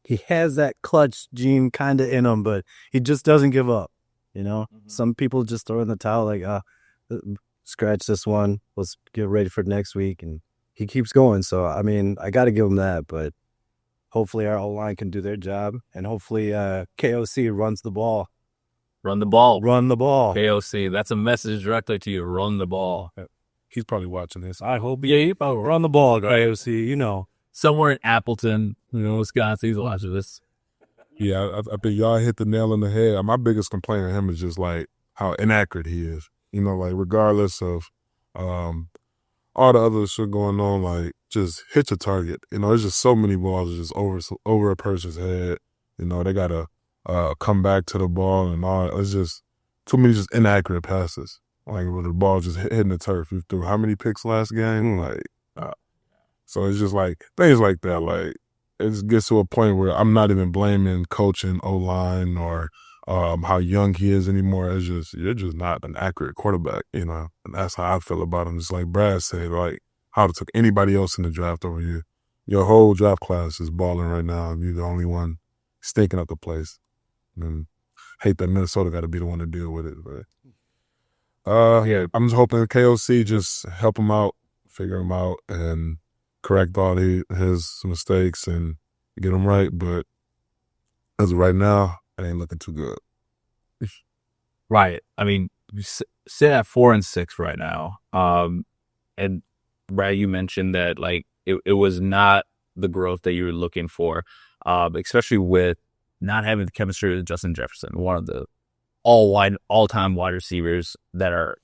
[SPEAKER 2] he has that clutch gene kind of in him, but he just doesn't give up. You know, some people just throw in the towel like, scratch this one. Let's get ready for next week, and he keeps going. So I mean, I got to give him that. But hopefully our O-line can do their job, and hopefully KOC runs the ball.
[SPEAKER 1] Run the ball.
[SPEAKER 2] KOC.
[SPEAKER 1] That's a message directly to you. Run the ball.
[SPEAKER 3] He's probably watching this.
[SPEAKER 2] I hope he probably run the ball, KOC. You know,
[SPEAKER 1] Somewhere in Appleton, Wisconsin, he's watching this.
[SPEAKER 3] Yeah, I think y'all hit the nail on the head. My biggest complaint of him is just like how inaccurate he is. Like regardless of all the other shit going on, like just hit your target. There's just so many balls just over a person's head. They gotta come back to the ball and all. It's just too many just inaccurate passes. Like with the ball just hitting the turf. You threw how many picks last game? So it's just like things like that. Like it just gets to a point where I'm not even blaming coaching O-line or how young he is anymore. It's just you're just not an accurate quarterback, and that's how I feel about him. Just like Brad said, like how to took anybody else in the draft over you. Your whole draft class is balling right now. You're the only one stinking up the place. And hate that Minnesota got to be the one to deal with it. But I'm just hoping KOC just help him out, figure him out, and correct all his mistakes and get him right. But as of right now, it ain't looking too good.
[SPEAKER 1] Right. I mean, you sit at 4-6 right now. And Brad, you mentioned that like it was not the growth that you were looking for, especially with not having the chemistry with Justin Jefferson, one of the all-time wide receivers that are,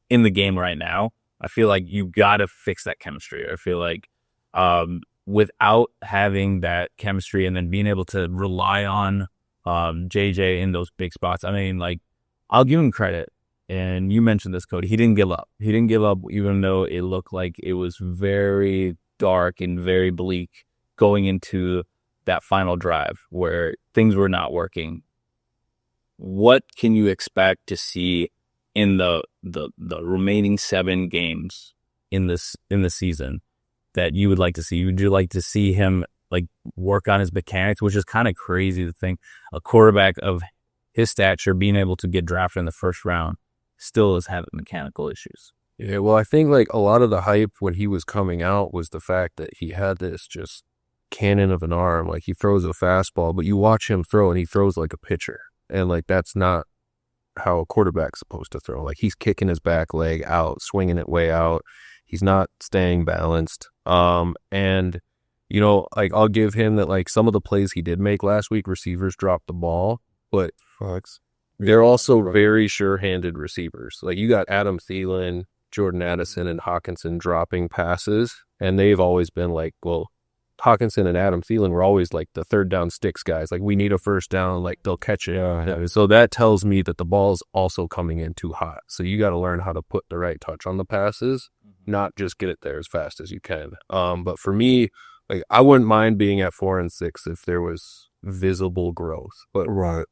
[SPEAKER 1] in the game right now. I feel like you got to fix that chemistry. I feel like without having that chemistry and then being able to rely on JJ in those big spots, I mean, like, I'll give him credit. And you mentioned this, Cody. He didn't give up. He didn't give up even though it looked like it was very dark and very bleak going into that final drive where things were not working. What can you expect to see in the remaining 7 games in the season that you would like to see? Would you like to see him like work on his mechanics, which is kind of crazy to think a quarterback of his stature being able to get drafted in the first round still is having mechanical issues?
[SPEAKER 4] Yeah, well, I think like a lot of the hype when he was coming out was the fact that he had this just cannon of an arm. Like he throws a fastball, but you watch him throw and he throws like a pitcher. And like that's not how a quarterback's supposed to throw. Like he's kicking his back leg out, swinging it way out. He's not staying balanced. And like I'll give him that. Like some of the plays he did make last week, receivers dropped the ball, but they're also very sure-handed receivers. Like you got Adam Thielen, Jordan Addison, and Hawkinson dropping passes, and they've always been like, well, Hawkinson and Adam Thielen were always like the third down sticks guys. Like we need a first down, like they'll catch it. So that tells me that the ball's also coming in too hot. So you got to learn how to put the right touch on the passes, not just get it there as fast as you can. But for me, like I wouldn't mind being at 4-6 if there was visible growth. But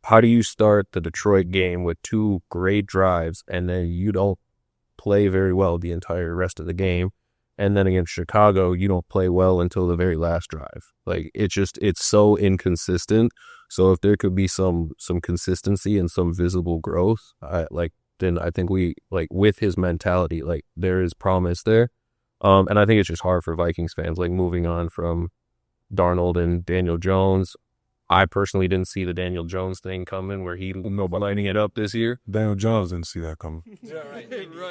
[SPEAKER 4] how do you start the Detroit game with 2 great drives and then you don't play very well the entire rest of the game? And then against Chicago, you don't play well until the very last drive. Like it's so inconsistent. So if there could be some consistency and some visible growth, then I think we like with his mentality, like there is promise there. And I think it's just hard for Vikings fans, like moving on from Darnold and Daniel Jones. I personally didn't see the Daniel Jones thing coming where he lighting it up this year.
[SPEAKER 3] Daniel Jones didn't see that coming.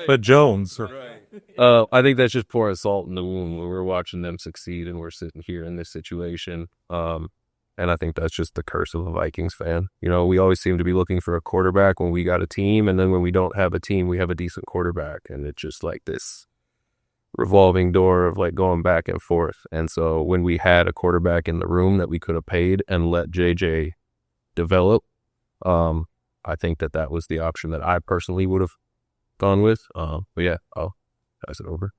[SPEAKER 4] But Jones, I think that's just pouring salt in the wound when we're watching them succeed and we're sitting here in this situation. And I think that's just the curse of a Vikings fan. You know, we always seem to be looking for a quarterback when we got a team, and then when we don't have a team, we have a decent quarterback, and it's just like this revolving door of like going back and forth. And so when we had a quarterback in the room that we could have paid and let JJ develop, I think that was the option that I personally would have gone with. But yeah, I'll pass it over.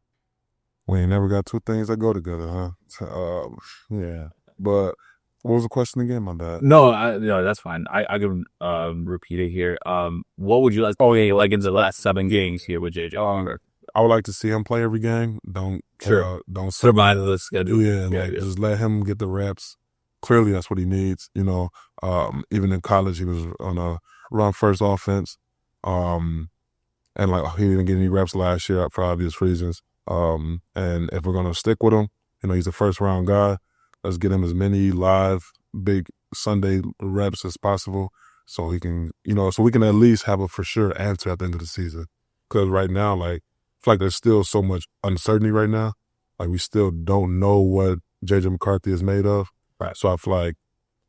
[SPEAKER 3] We ain't never got two things that go together, huh? Yeah. But what was the question again, my bad?
[SPEAKER 1] No, that's fine. I can repeat it here. What would you like? Oh yeah, like in the last 7 games here with JJ.
[SPEAKER 3] I would like to see him play every game. Don't
[SPEAKER 1] survive the schedule.
[SPEAKER 3] Yeah, just let him get the reps. Clearly, that's what he needs. You know, even in college, he was on a run first offense, and like he didn't get any reps last year for obvious reasons. And if we're gonna stick with him, you know, he's a first round guy. Let's get him as many live big Sunday reps as possible, so he can, you know, so we can at least have a for sure answer at the end of the season. Because right now, like, I feel like there's still so much uncertainty right now. Like, we still don't know what J.J. McCarthy is made of.
[SPEAKER 1] Right.
[SPEAKER 3] So I feel like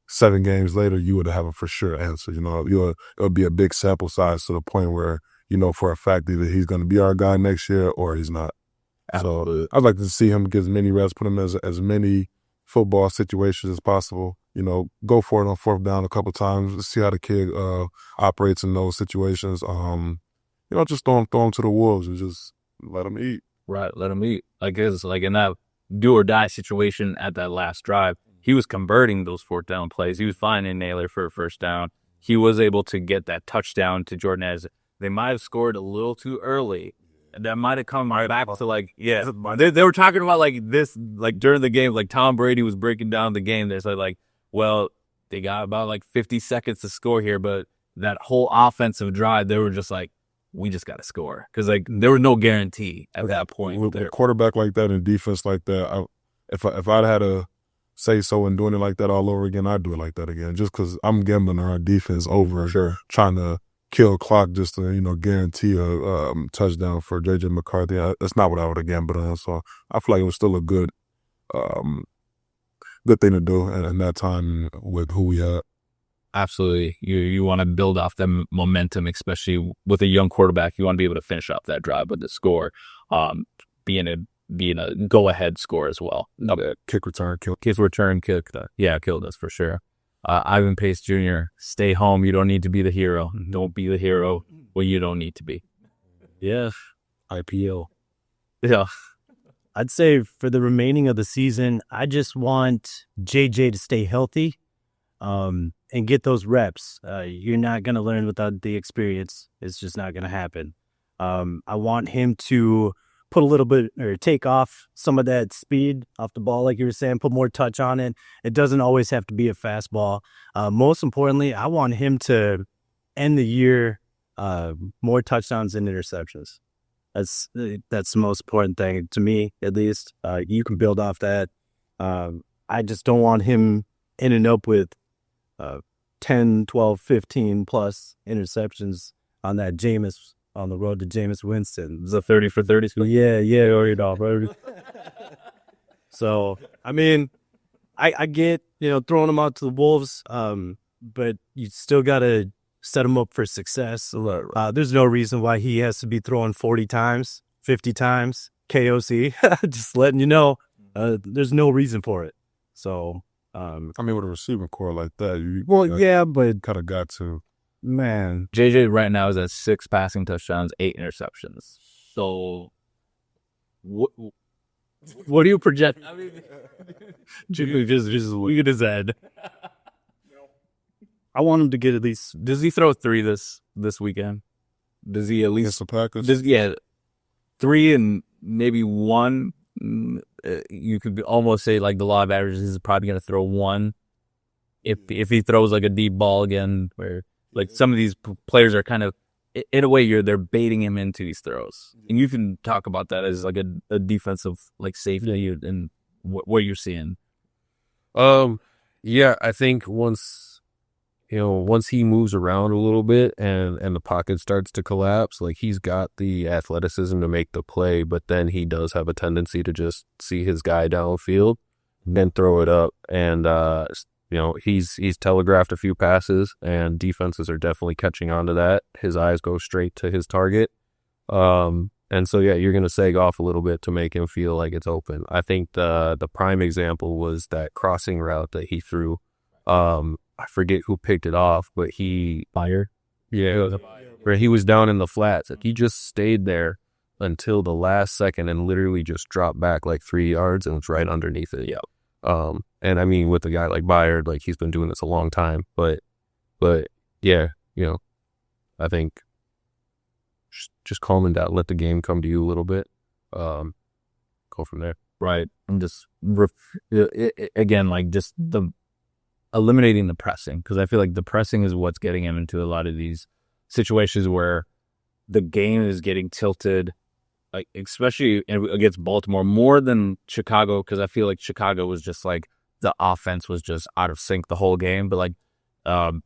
[SPEAKER 3] 7 games later, you would have a for sure answer. You know, it would be a big sample size to the point where, you know, for a fact, either he's going to be our guy next year or he's not.
[SPEAKER 1] Absolutely.
[SPEAKER 3] So I'd like to see him get as many reps, put him as many football situations as possible. You know, go for it on 4th down a couple times, see how the kid operates in those situations. You know, just throw him to the wolves and just let him eat.
[SPEAKER 1] Right, let him eat. Like it's like in that do or die situation at that last drive, he was converting those 4th down plays. He was finding Naylor for a 1st down. He was able to get that touchdown to Jordan as they might have scored a little too early. And that might have come back to like, yeah, they were talking about like this, like during the game, like Tom Brady was breaking down the game. They said like, well, they got about like 50 seconds to score here, but that whole offensive drive, they were just like, we just got to score. Because like there was no guarantee at that point.
[SPEAKER 3] With a quarterback like that and defense like that, if I'd had a say so in doing it like that all over again, I'd do it like that again. Just because I'm gambling on our defense over trying to kill clock just to, you know, guarantee a touchdown for J.J. McCarthy. That's not what I would have gambled on. So I feel like it was still a good thing to do in that time with who we had.
[SPEAKER 1] Absolutely. You want to build off that momentum, especially with a young quarterback. You want to be able to finish off that drive with the score, being a go-ahead score as well.
[SPEAKER 3] Kick return killed.
[SPEAKER 1] Killed us for sure. Ivan Pace Jr., stay home. You don't need to be the hero. Don't be the hero when you don't need to be.
[SPEAKER 2] Yeah.
[SPEAKER 3] IPL.
[SPEAKER 2] Yeah. I'd say for the remaining of the season, I just want JJ to stay healthy and get those reps. You're not going to learn without the experience. It's just not going to happen. I want him to put a little bit or take off some of that speed off the ball, like you were saying, put more touch on it. It doesn't always have to be a fastball. Most importantly, I want him to end the year more touchdowns than interceptions. That's the most important thing to me, at least. You can build off that. I just don't want him ending up with 10, 12, 15 plus interceptions on that Jameis. On the road to Jameis Winston.
[SPEAKER 1] It's a 30 for 30 score.
[SPEAKER 2] Yeah, or you know. So, I mean, I get, you know, throwing him out to the Wolves, but you still got to set him up for success. There's no reason why he has to be throwing 40 times, 50 times, KOC. Just letting you know, there's no reason for it. So,
[SPEAKER 3] I mean, with a receiving core like that,
[SPEAKER 2] but
[SPEAKER 3] kind of got to.
[SPEAKER 2] Man,
[SPEAKER 1] JJ right now is at 6 passing touchdowns, 8 interceptions. So, what do you project? I mean,
[SPEAKER 2] just look at his head. I want him to get at least.
[SPEAKER 1] Does he throw 3 this weekend? Does he at least
[SPEAKER 3] the Packers?
[SPEAKER 1] 3 and maybe 1 you could almost say like the law of averages is probably going to throw one. If he throws like a deep ball again, where like some of these players are kind of, in a way, they're baiting him into these throws, and you can talk about that as like a defensive like safety and what you're seeing.
[SPEAKER 4] Yeah, I think once he moves around a little bit and the pocket starts to collapse, like he's got the athleticism to make the play, but then he does have a tendency to just see his guy downfield and throw it up. And, he's telegraphed a few passes and defenses are definitely catching on to that. His eyes go straight to his target. And so, yeah, you're going to sag off a little bit to make him feel like it's open. I think the prime example was that crossing route that he threw. I forget who picked it off, but
[SPEAKER 1] Fire.
[SPEAKER 4] Yeah, where he was down in the flats. He just stayed there until the last second and literally just dropped back like 3 yards and was right underneath it.
[SPEAKER 1] Yeah.
[SPEAKER 4] And I mean, with a guy like Byard, like he's been doing this a long time, but yeah, I think just calm him down, let the game come to you a little bit, go from there.
[SPEAKER 1] Right. And just again, like just eliminating the pressing, because I feel like the pressing is what's getting him into a lot of these situations where the game is getting tilted, like especially against Baltimore more than Chicago, because I feel like Chicago was just like the offense was just out of sync the whole game. But like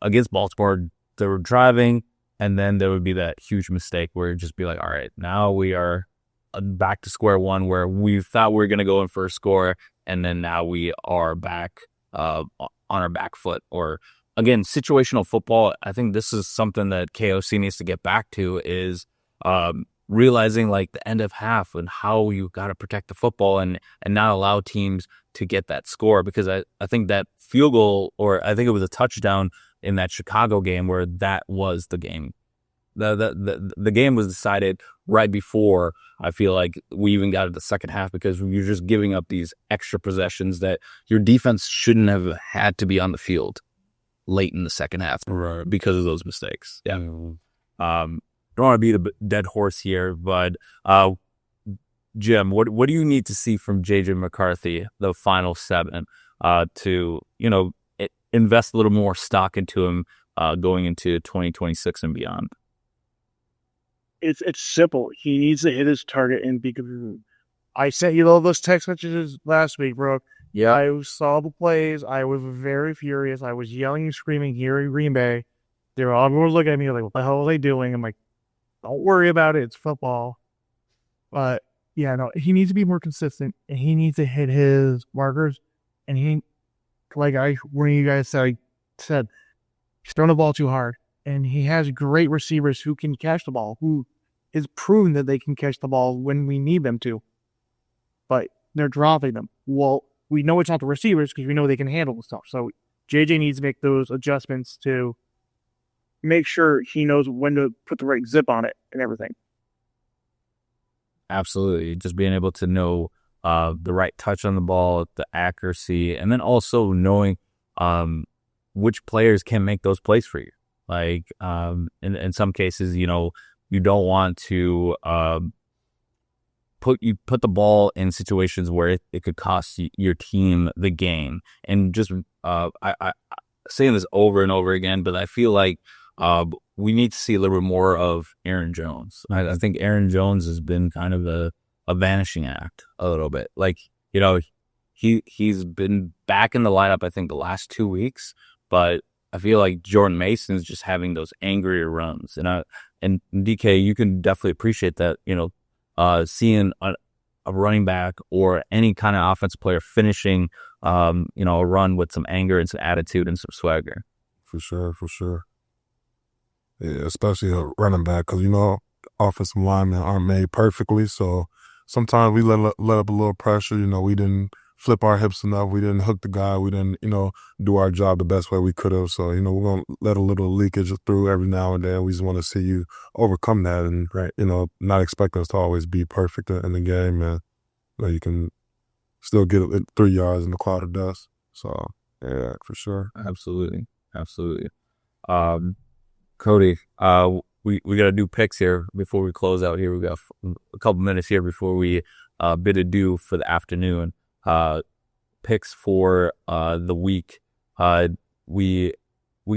[SPEAKER 1] against Baltimore, they were driving, and then there would be that huge mistake where it'd just be like, all right, now we are back to square one, where we thought we were going to go in for a score, and then now we are back on our back foot. Or again, situational football. I think this is something that KOC needs to get back to, is realizing like the end of half and how you got to protect the football and not allow teams to get that score. Because I think that field goal, or I think it was a touchdown in that Chicago game, where that was the game. The game was decided right before I feel like we even got to the second half, because you're just giving up these extra possessions that your defense shouldn't have had to be on the field late in the second half, right, because of those mistakes. Yeah. Don't want to be the dead horse here, but Jim, what do you need to see from JJ McCarthy, the final 7, to invest a little more stock into him going into 2026 and beyond?
[SPEAKER 6] It's simple. He needs to hit his target and be good. I sent you all those text messages last week, Brook.
[SPEAKER 1] Yeah.
[SPEAKER 6] I saw the plays. I was very furious. I was yelling and screaming here in Green Bay. They were all looking at me like, what the hell are they doing? I'm like, don't worry about it. It's football. But yeah, no, he needs to be more consistent, and he needs to hit his markers. And he, like one of you guys said, he's throwing the ball too hard. And he has great receivers who can catch the ball, who is proven that they can catch the ball when we need them to. But they're dropping them. Well, we know it's not the receivers because we know they can handle the stuff. So JJ needs to make those adjustments to make sure he knows when to put the right zip on it and everything.
[SPEAKER 1] Absolutely. Just being able to know the right touch on the ball, the accuracy, and then also knowing which players can make those plays for you. Like in some cases, you don't want to put the ball in situations where it could cost your team the game. And just I saying this over and over again, but I feel like we need to see a little bit more of Aaron Jones. I think Aaron Jones has been kind of a vanishing act a little bit. Like, he's been back in the lineup, I think, the last 2 weeks, but I feel like Jordan Mason's just having those angrier runs. And DK, you can definitely appreciate that, seeing a running back or any kind of offensive player finishing, a run with some anger and some attitude and some swagger.
[SPEAKER 3] For sure. Yeah, especially a running back, because, offensive linemen aren't made perfectly. So sometimes we let up a little pressure. We didn't flip our hips enough. We didn't hook the guy. We didn't, do our job the best way we could have. So, we're going to let a little leakage through every now and then. We just want to see you overcome that and, not expect us to always be perfect in the game. And you can still get 3 yards in the cloud of dust. So, yeah, for sure.
[SPEAKER 1] Absolutely. Cody, we got to do picks here before we close out here. We got a couple minutes here before we bid adieu for the afternoon. Picks for the week. We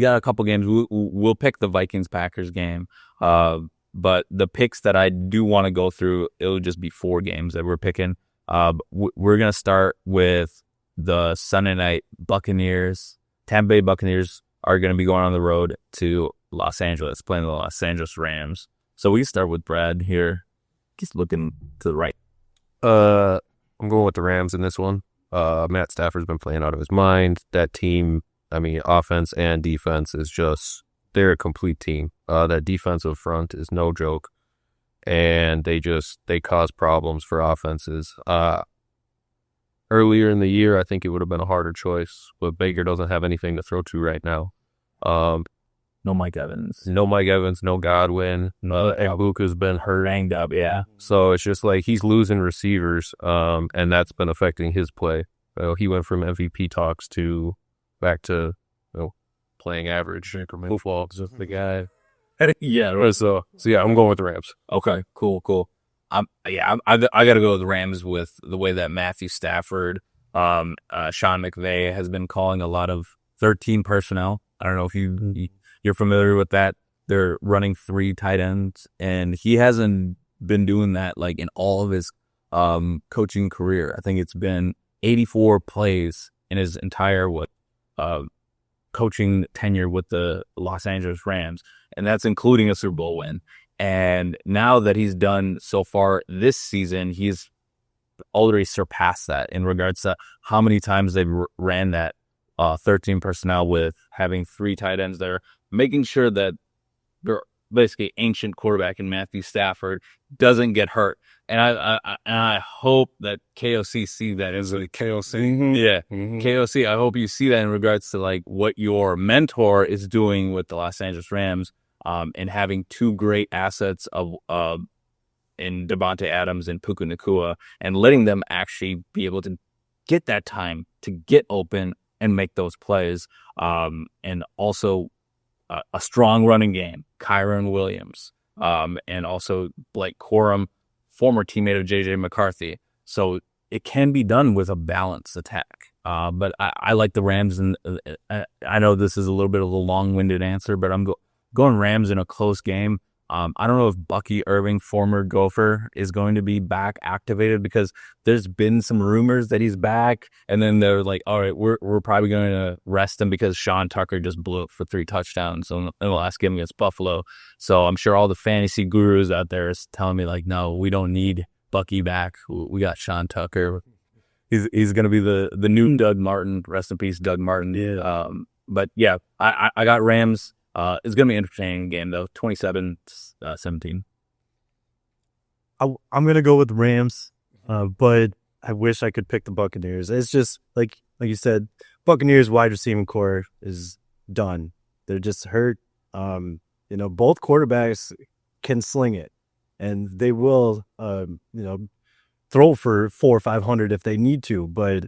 [SPEAKER 1] got a couple games. We'll pick the Vikings-Packers game. But the picks that I do want to go through, it'll just be 4 games that we're picking. We're going to start with the Sunday night Buccaneers. Tampa Bay Buccaneers are going to be going on the road to Los Angeles, playing the Los Angeles Rams. So we start with Brad here. Just looking to the right.
[SPEAKER 4] I'm going with the Rams in this one. Matt Stafford's been playing out of his mind. That team, I mean, offense and defense is just, they're a complete team. That defensive front is no joke. And they cause problems for offenses. Earlier in the year, I think it would have been a harder choice, but Baker doesn't have anything to throw to right now.
[SPEAKER 1] No Mike Evans.
[SPEAKER 4] No Mike Evans, no Godwin. And Luke has been hurt.
[SPEAKER 1] Banged up, yeah.
[SPEAKER 4] So it's just like he's losing receivers, and that's been affecting his play. He went from MVP talks to back to playing average football. Just the guy.
[SPEAKER 1] Yeah.
[SPEAKER 4] So yeah, I'm going with the Rams.
[SPEAKER 1] Okay. Cool. I got to go with the Rams with the way that Matthew Stafford, Sean McVay has been calling a lot of 13 personnel. I don't know if you're familiar with that. They're running 3 tight ends, and he hasn't been doing that like in all of his coaching career. I think it's been 84 plays in his entire coaching tenure with the Los Angeles Rams, and that's including a Super Bowl win. And now that he's done so far this season, he's already surpassed that in regards to how many times they've ran that 13 personnel with having 3 tight ends there, making sure that they're basically ancient quarterback in Matthew Stafford doesn't get hurt. And I hope that KOC see that as a KOC.
[SPEAKER 3] Mm-hmm.
[SPEAKER 1] Yeah.
[SPEAKER 3] Mm-hmm.
[SPEAKER 1] KOC, I hope you see that in regards to like what your mentor is doing with the Los Angeles Rams, and having 2 great assets in Devontae Adams and Puka Nacua, and letting them actually be able to get that time to get open and make those plays. And also a strong running game, Kyron Williams, and also Blake Corum, former teammate of J.J. McCarthy. So it can be done with a balanced attack. But I like the Rams, and I know this is a little bit of a long-winded answer, but I'm going Rams in a close game. I don't know if Bucky Irving, former Gopher, is going to be back activated, because there's been some rumors that he's back, and then they're like, all right, we're probably going to rest him because Sean Tucker just blew up for 3 touchdowns in the last game against Buffalo. So I'm sure all the fantasy gurus out there is telling me like, no, we don't need Bucky back. We got Sean Tucker. He's going to be the new Doug Martin. Rest in peace, Doug Martin.
[SPEAKER 2] Yeah.
[SPEAKER 1] But yeah, I got Rams. It's going to be an entertaining game, though. 27-17.
[SPEAKER 2] I'm going to go with Rams, but I wish I could pick the Buccaneers. It's just, like you said, Buccaneers wide receiving core is done. They're just hurt. Both quarterbacks can sling it, and they will, throw for 400 or 500 if they need to, but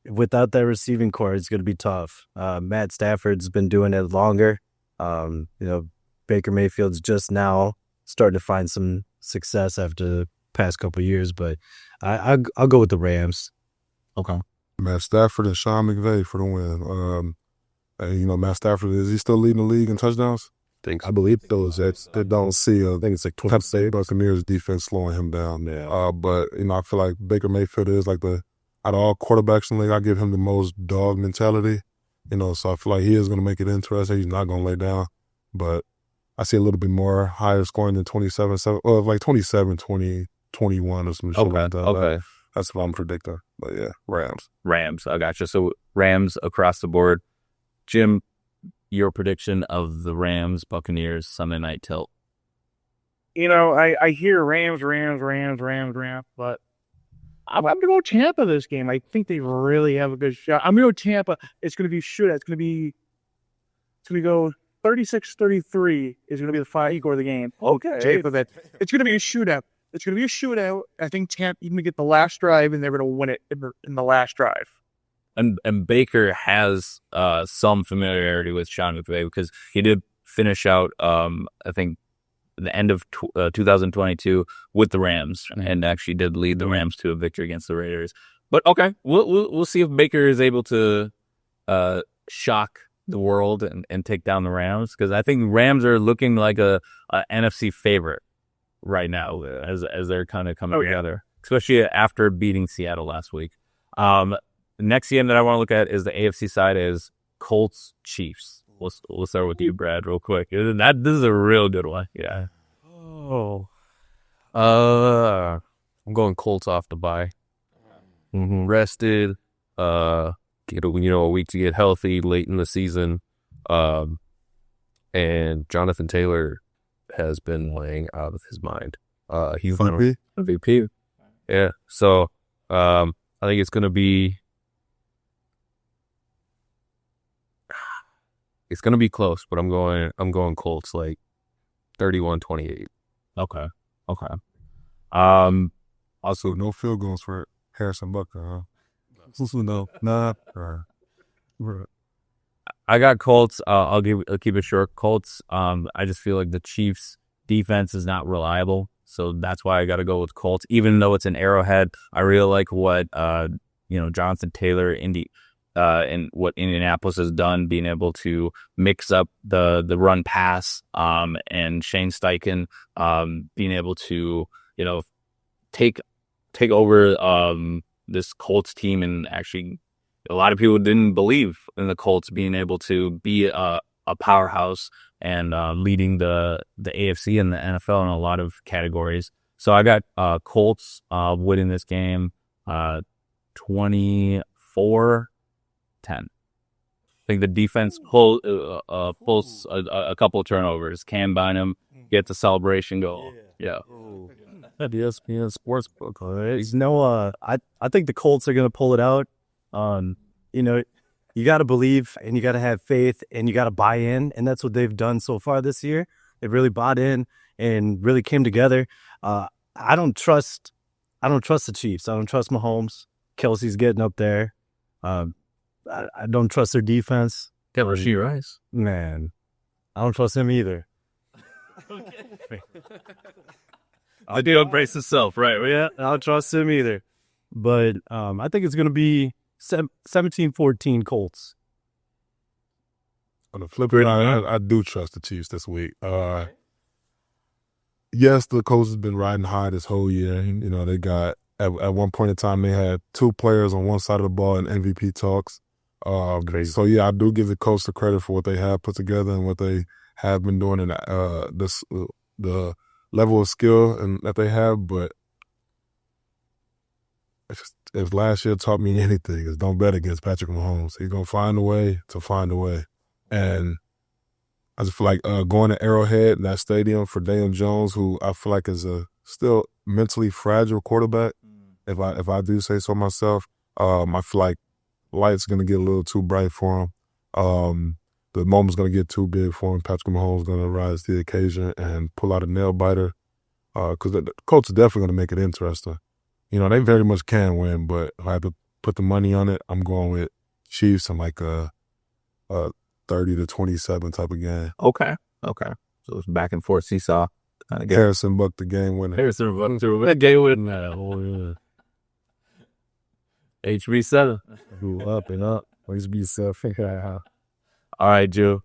[SPEAKER 2] without that receiving core, it's going to be tough. Matt Stafford's been doing it longer. Baker Mayfield's just now starting to find some success after the past couple of years, but I'll go with the Rams.
[SPEAKER 1] Okay.
[SPEAKER 3] Matt Stafford and Sean McVay for the win. Matt Stafford, is he still leading the league in touchdowns?
[SPEAKER 4] I
[SPEAKER 3] believe those that don't see. I think it's like 26. Buccaneers defense slowing him down.
[SPEAKER 2] Yeah.
[SPEAKER 3] But I feel like Baker Mayfield is like out of all quarterbacks in the league, I give him the most dog mentality. So I feel like he is going to make it interesting. He's not going to lay down. But I see a little bit more higher scoring than 27-7, or like 27-20, 21 or some shit like that.
[SPEAKER 1] Okay.
[SPEAKER 3] That's what I'm predicting. But yeah, Rams.
[SPEAKER 1] Rams. I gotcha. So Rams across the board. Jim, your prediction of the Rams Buccaneers Sunday night tilt.
[SPEAKER 6] I hear Rams, but I'm going to go Tampa this game. I think they really have a good shot. I'm going to go Tampa. It's going to be shootout. It's going to go 36-33 is going to be the final score of the game.
[SPEAKER 1] Okay.
[SPEAKER 6] Tampa, it's going to be a shootout. I think Tampa even get the last drive, and they're going to win it in the last drive.
[SPEAKER 1] And Baker has some familiarity with Sean McVay, because he did finish out, I think, the end of 2022 with the Rams, and actually did lead the Rams to a victory against the Raiders. But okay, we'll see if Baker is able to shock the world and take down the Rams, because I think the Rams are looking like a NFC favorite right now as they're kind of coming together, especially after beating Seattle last week. The next game that I want to look at is the AFC side, is Colts Chiefs. We'll start with you, Brad, real quick. This is a real good one. Yeah.
[SPEAKER 4] I'm going Colts off the bye. Rested. Get a week to get healthy late in the season. And Jonathan Taylor has been playing out of his mind. He's MVP. Yeah. So I think it's gonna be close, but I'm going Colts, like 31-28.
[SPEAKER 1] Okay.
[SPEAKER 3] Also, no field goals for Harrison Butker, huh? No. Nah.
[SPEAKER 1] I got Colts. I'll keep it short. Colts. I just feel like the Chiefs' defense is not reliable, so that's why I got to go with Colts. Even though it's an Arrowhead, I really like what Jonathan Taylor and what Indianapolis has done, being able to mix up the run pass, and Shane Steichen being able to take over this Colts team. And actually, a lot of people didn't believe in the Colts being able to be a powerhouse and leading the AFC and the NFL in a lot of categories. So I got Colts winning this game 24-10. I think the defense pulls a couple of turnovers. Cam Bynum gets a celebration goal. Yeah.
[SPEAKER 5] At the ESPN Sportsbook, I think the Colts are going to pull it out. You got to believe, and you got to have faith, and you got to buy in, and that's what they've done so far this year. They've really bought in and really came together. I don't trust the Chiefs. I don't trust Mahomes. Kelsey's getting up there. I don't trust their defense.
[SPEAKER 4] Get Rasheed Rice.
[SPEAKER 5] Man, I don't trust him either.
[SPEAKER 1] I do embrace himself, right?
[SPEAKER 5] Yeah, I don't trust him either. But I think it's going to be 17-14 Colts.
[SPEAKER 3] On the flip side, I do trust the Chiefs this week. Yes, the Colts has been riding high this whole year. They got at one point in time they had two players on one side of the ball in MVP talks.
[SPEAKER 5] Crazy.
[SPEAKER 3] So yeah, I do give the Colts the credit for what they have put together and what they have been doing, and the level of skill and that they have. But if last year taught me anything, is don't bet against Patrick Mahomes. He's gonna find a way to find a way. And I just feel like going to Arrowhead, that stadium, for Daniel Jones, who I feel like is a still mentally fragile quarterback, if I do say so myself, I feel like light's gonna get a little too bright for him. The moment's gonna get too big for him. Patrick Mahomes is gonna rise to the occasion and pull out a nail biter. Because the Colts are definitely gonna make it interesting. They very much can win, but if I have to put the money on it, I'm going with Chiefs in like a 30-27 type of game.
[SPEAKER 1] Okay. So it's back and forth seesaw kind of game.
[SPEAKER 3] Harrison Buck, the game winner.
[SPEAKER 1] Harrison Buck through a game winner. HB7.
[SPEAKER 5] Grew up and up. Always be figure out how.
[SPEAKER 1] All right, Joe.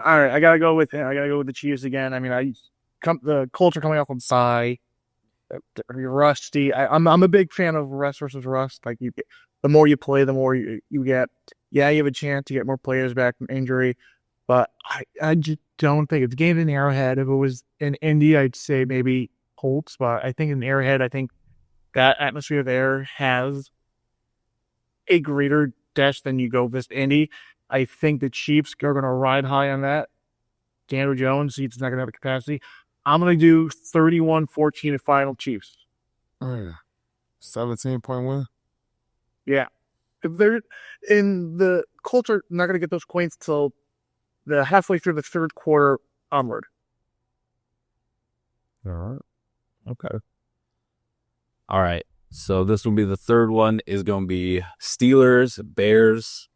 [SPEAKER 6] All right, I gotta go with the Chiefs again. I mean, the Colts are coming off on bye. You're rusty. I'm a big fan of rest versus rust. Like the more you play, the more you get. Yeah, you have a chance to get more players back from injury, but I just don't think it's a game in Arrowhead. If it was in Indy, I'd say maybe Colts, but I think in Arrowhead, I think that atmosphere there has a greater dash than you go visit Indy. I think the Chiefs are going to ride high on that. Daniel Jones, he's not going to have the capacity. I'm going to do 31-14 in final Chiefs.
[SPEAKER 3] Oh, yeah. 17-point win?
[SPEAKER 6] Yeah. If they're in the Colts are not going to get those points till the halfway through the third quarter onward.
[SPEAKER 3] All right.
[SPEAKER 1] Okay. All right. So this will be the third one, is going to be Steelers, Bears.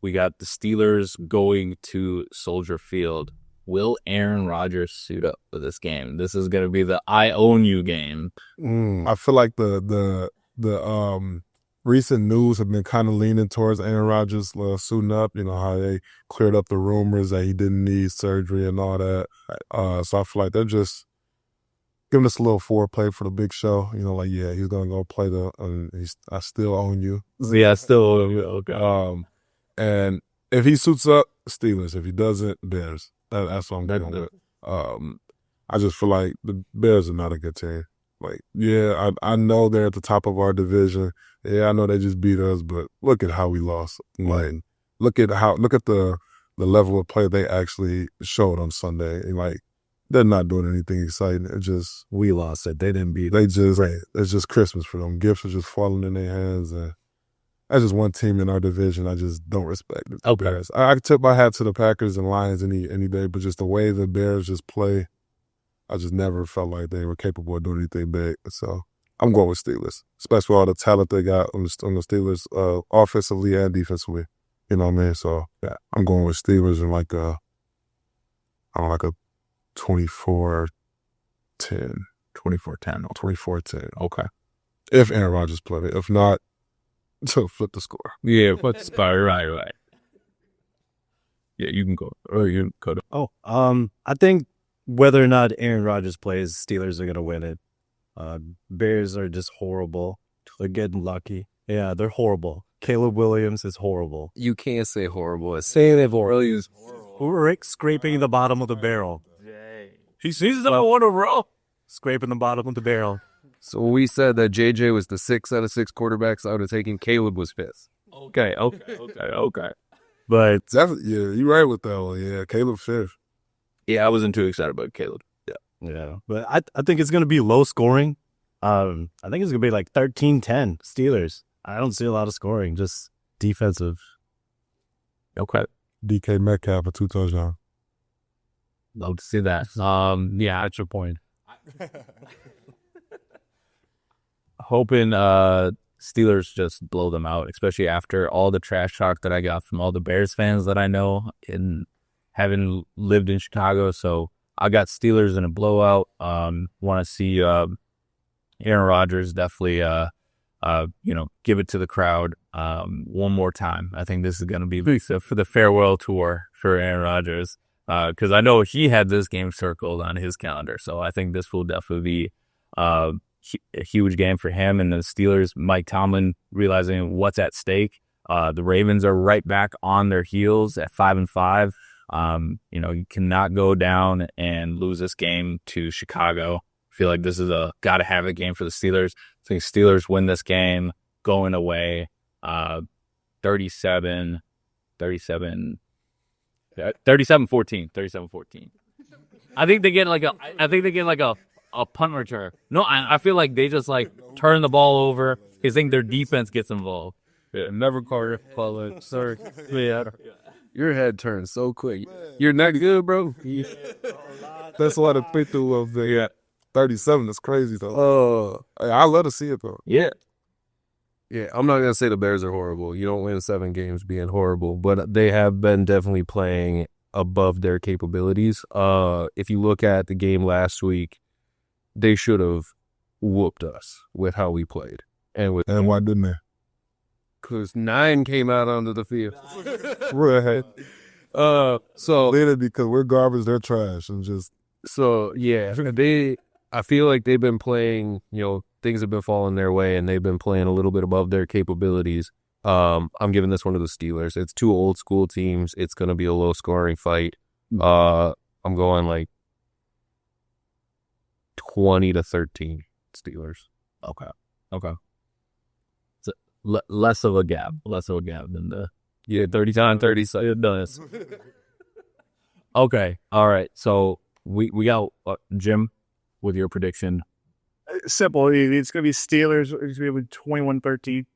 [SPEAKER 1] We got the Steelers going to Soldier Field will Aaron Rodgers suit up for this game? This is going to be the I own you game.
[SPEAKER 3] I feel like the recent news have been kind of leaning towards Aaron Rodgers suiting up. You know how they cleared up the rumors that he didn't need surgery and all that. So I feel like they're just giving us a little foreplay for the big show. You know, like he's gonna go play I still own you.
[SPEAKER 1] Yeah, still okay.
[SPEAKER 3] And if he suits up, Steelers. If he doesn't, Bears. That's what I'm going with. I just feel like the Bears are not a good team. Like, yeah, I know they're at the top of our division. Yeah, I know they just beat us, but look at how we lost. Like, look at the level of play they actually showed on Sunday. And like, they're not doing anything exciting. It just
[SPEAKER 2] We lost it. They didn't beat.
[SPEAKER 3] it's just Christmas for them. Gifts are just falling in their hands, and that's just one team in our division I just don't respect. The Bears. I tip my hat to the Packers and Lions any day, but just the way the Bears just play, I just never felt like they were capable of doing anything big. So I'm going with Steelers, especially with all the talent they got on the Steelers, offensively and defensively. You know what I mean? So yeah, I'm going with Steelers in like a 24-10. 24-10.
[SPEAKER 1] Okay.
[SPEAKER 3] If Aaron Rodgers played it. If not, to flip the score.
[SPEAKER 1] Yeah, but right. Yeah, you can go. Or you can go.
[SPEAKER 2] I think whether or not Aaron Rodgers plays, Steelers are gonna win it. Bears are just horrible. They're getting lucky. Yeah, they're horrible. Caleb Williams is horrible.
[SPEAKER 4] You can't say horrible. Say they've horrible.
[SPEAKER 2] Rick scraping the bottom of the barrel.
[SPEAKER 1] He sees them in a row.
[SPEAKER 2] Scraping the bottom of the barrel.
[SPEAKER 4] So we said that JJ was the 6 out of 6 quarterbacks I would have taken. Caleb was 5th.
[SPEAKER 1] Okay.
[SPEAKER 2] But
[SPEAKER 3] Definitely, yeah, you're right with that one. Yeah, Caleb fifth.
[SPEAKER 1] Yeah, I wasn't too excited about Caleb.
[SPEAKER 2] yeah, but I think it's gonna be low scoring. I think it's gonna be like 13-10 Steelers. I don't see a lot of scoring, just defensive.
[SPEAKER 1] Okay.
[SPEAKER 3] DK Metcalf for 2 touchdowns.
[SPEAKER 1] Love to see that. Yeah, that's your point. Hoping Steelers just blow them out, especially after all the trash talk that I got from all the Bears fans that I know in having lived in Chicago. So I got Steelers in a blowout. Want to see Aaron Rodgers definitely give it to the crowd one more time. I think this is going to be for the farewell tour for Aaron Rodgers because I know he had this game circled on his calendar. So I think this will definitely be a huge game for him and the Steelers. Mike Tomlin realizing what's at stake. The Ravens are right back on their heels at 5-5. You cannot go down and lose this game to Chicago. I feel like this is a gotta have it game for the Steelers. I think Steelers win this game going away 37-14. 37-14. I think they get like a punt return. No, I feel like they just like turn the ball over. I think their defense gets involved.
[SPEAKER 4] Yeah, never call it. Sorry. Yeah. Your head turns so quick. You're not good, bro.
[SPEAKER 3] That's why the pick through of the 37 is crazy, though. I love to see it, though.
[SPEAKER 1] Yeah.
[SPEAKER 4] Yeah, I'm not going to say the Bears are horrible. You don't win 7 games being horrible, but they have been definitely playing above their capabilities. If you look at the game last week, they should have whooped us with how we played. And
[SPEAKER 3] why didn't they?
[SPEAKER 4] Because 9 came out onto the field.
[SPEAKER 3] Right.
[SPEAKER 4] So
[SPEAKER 3] Literally because we're garbage, they're trash, and just
[SPEAKER 4] I feel like they've been playing, things have been falling their way and they've been playing a little bit above their capabilities. I'm giving this one to the Steelers. It's 2 old school teams. It's going to be a low scoring fight. I'm going like 20-13 Steelers.
[SPEAKER 1] Okay. So, less of a gap than the 30-30. So it does. Okay. All right. So we got Jim with your prediction.
[SPEAKER 6] Simple. It's going to be Steelers. It's going to be 21-13.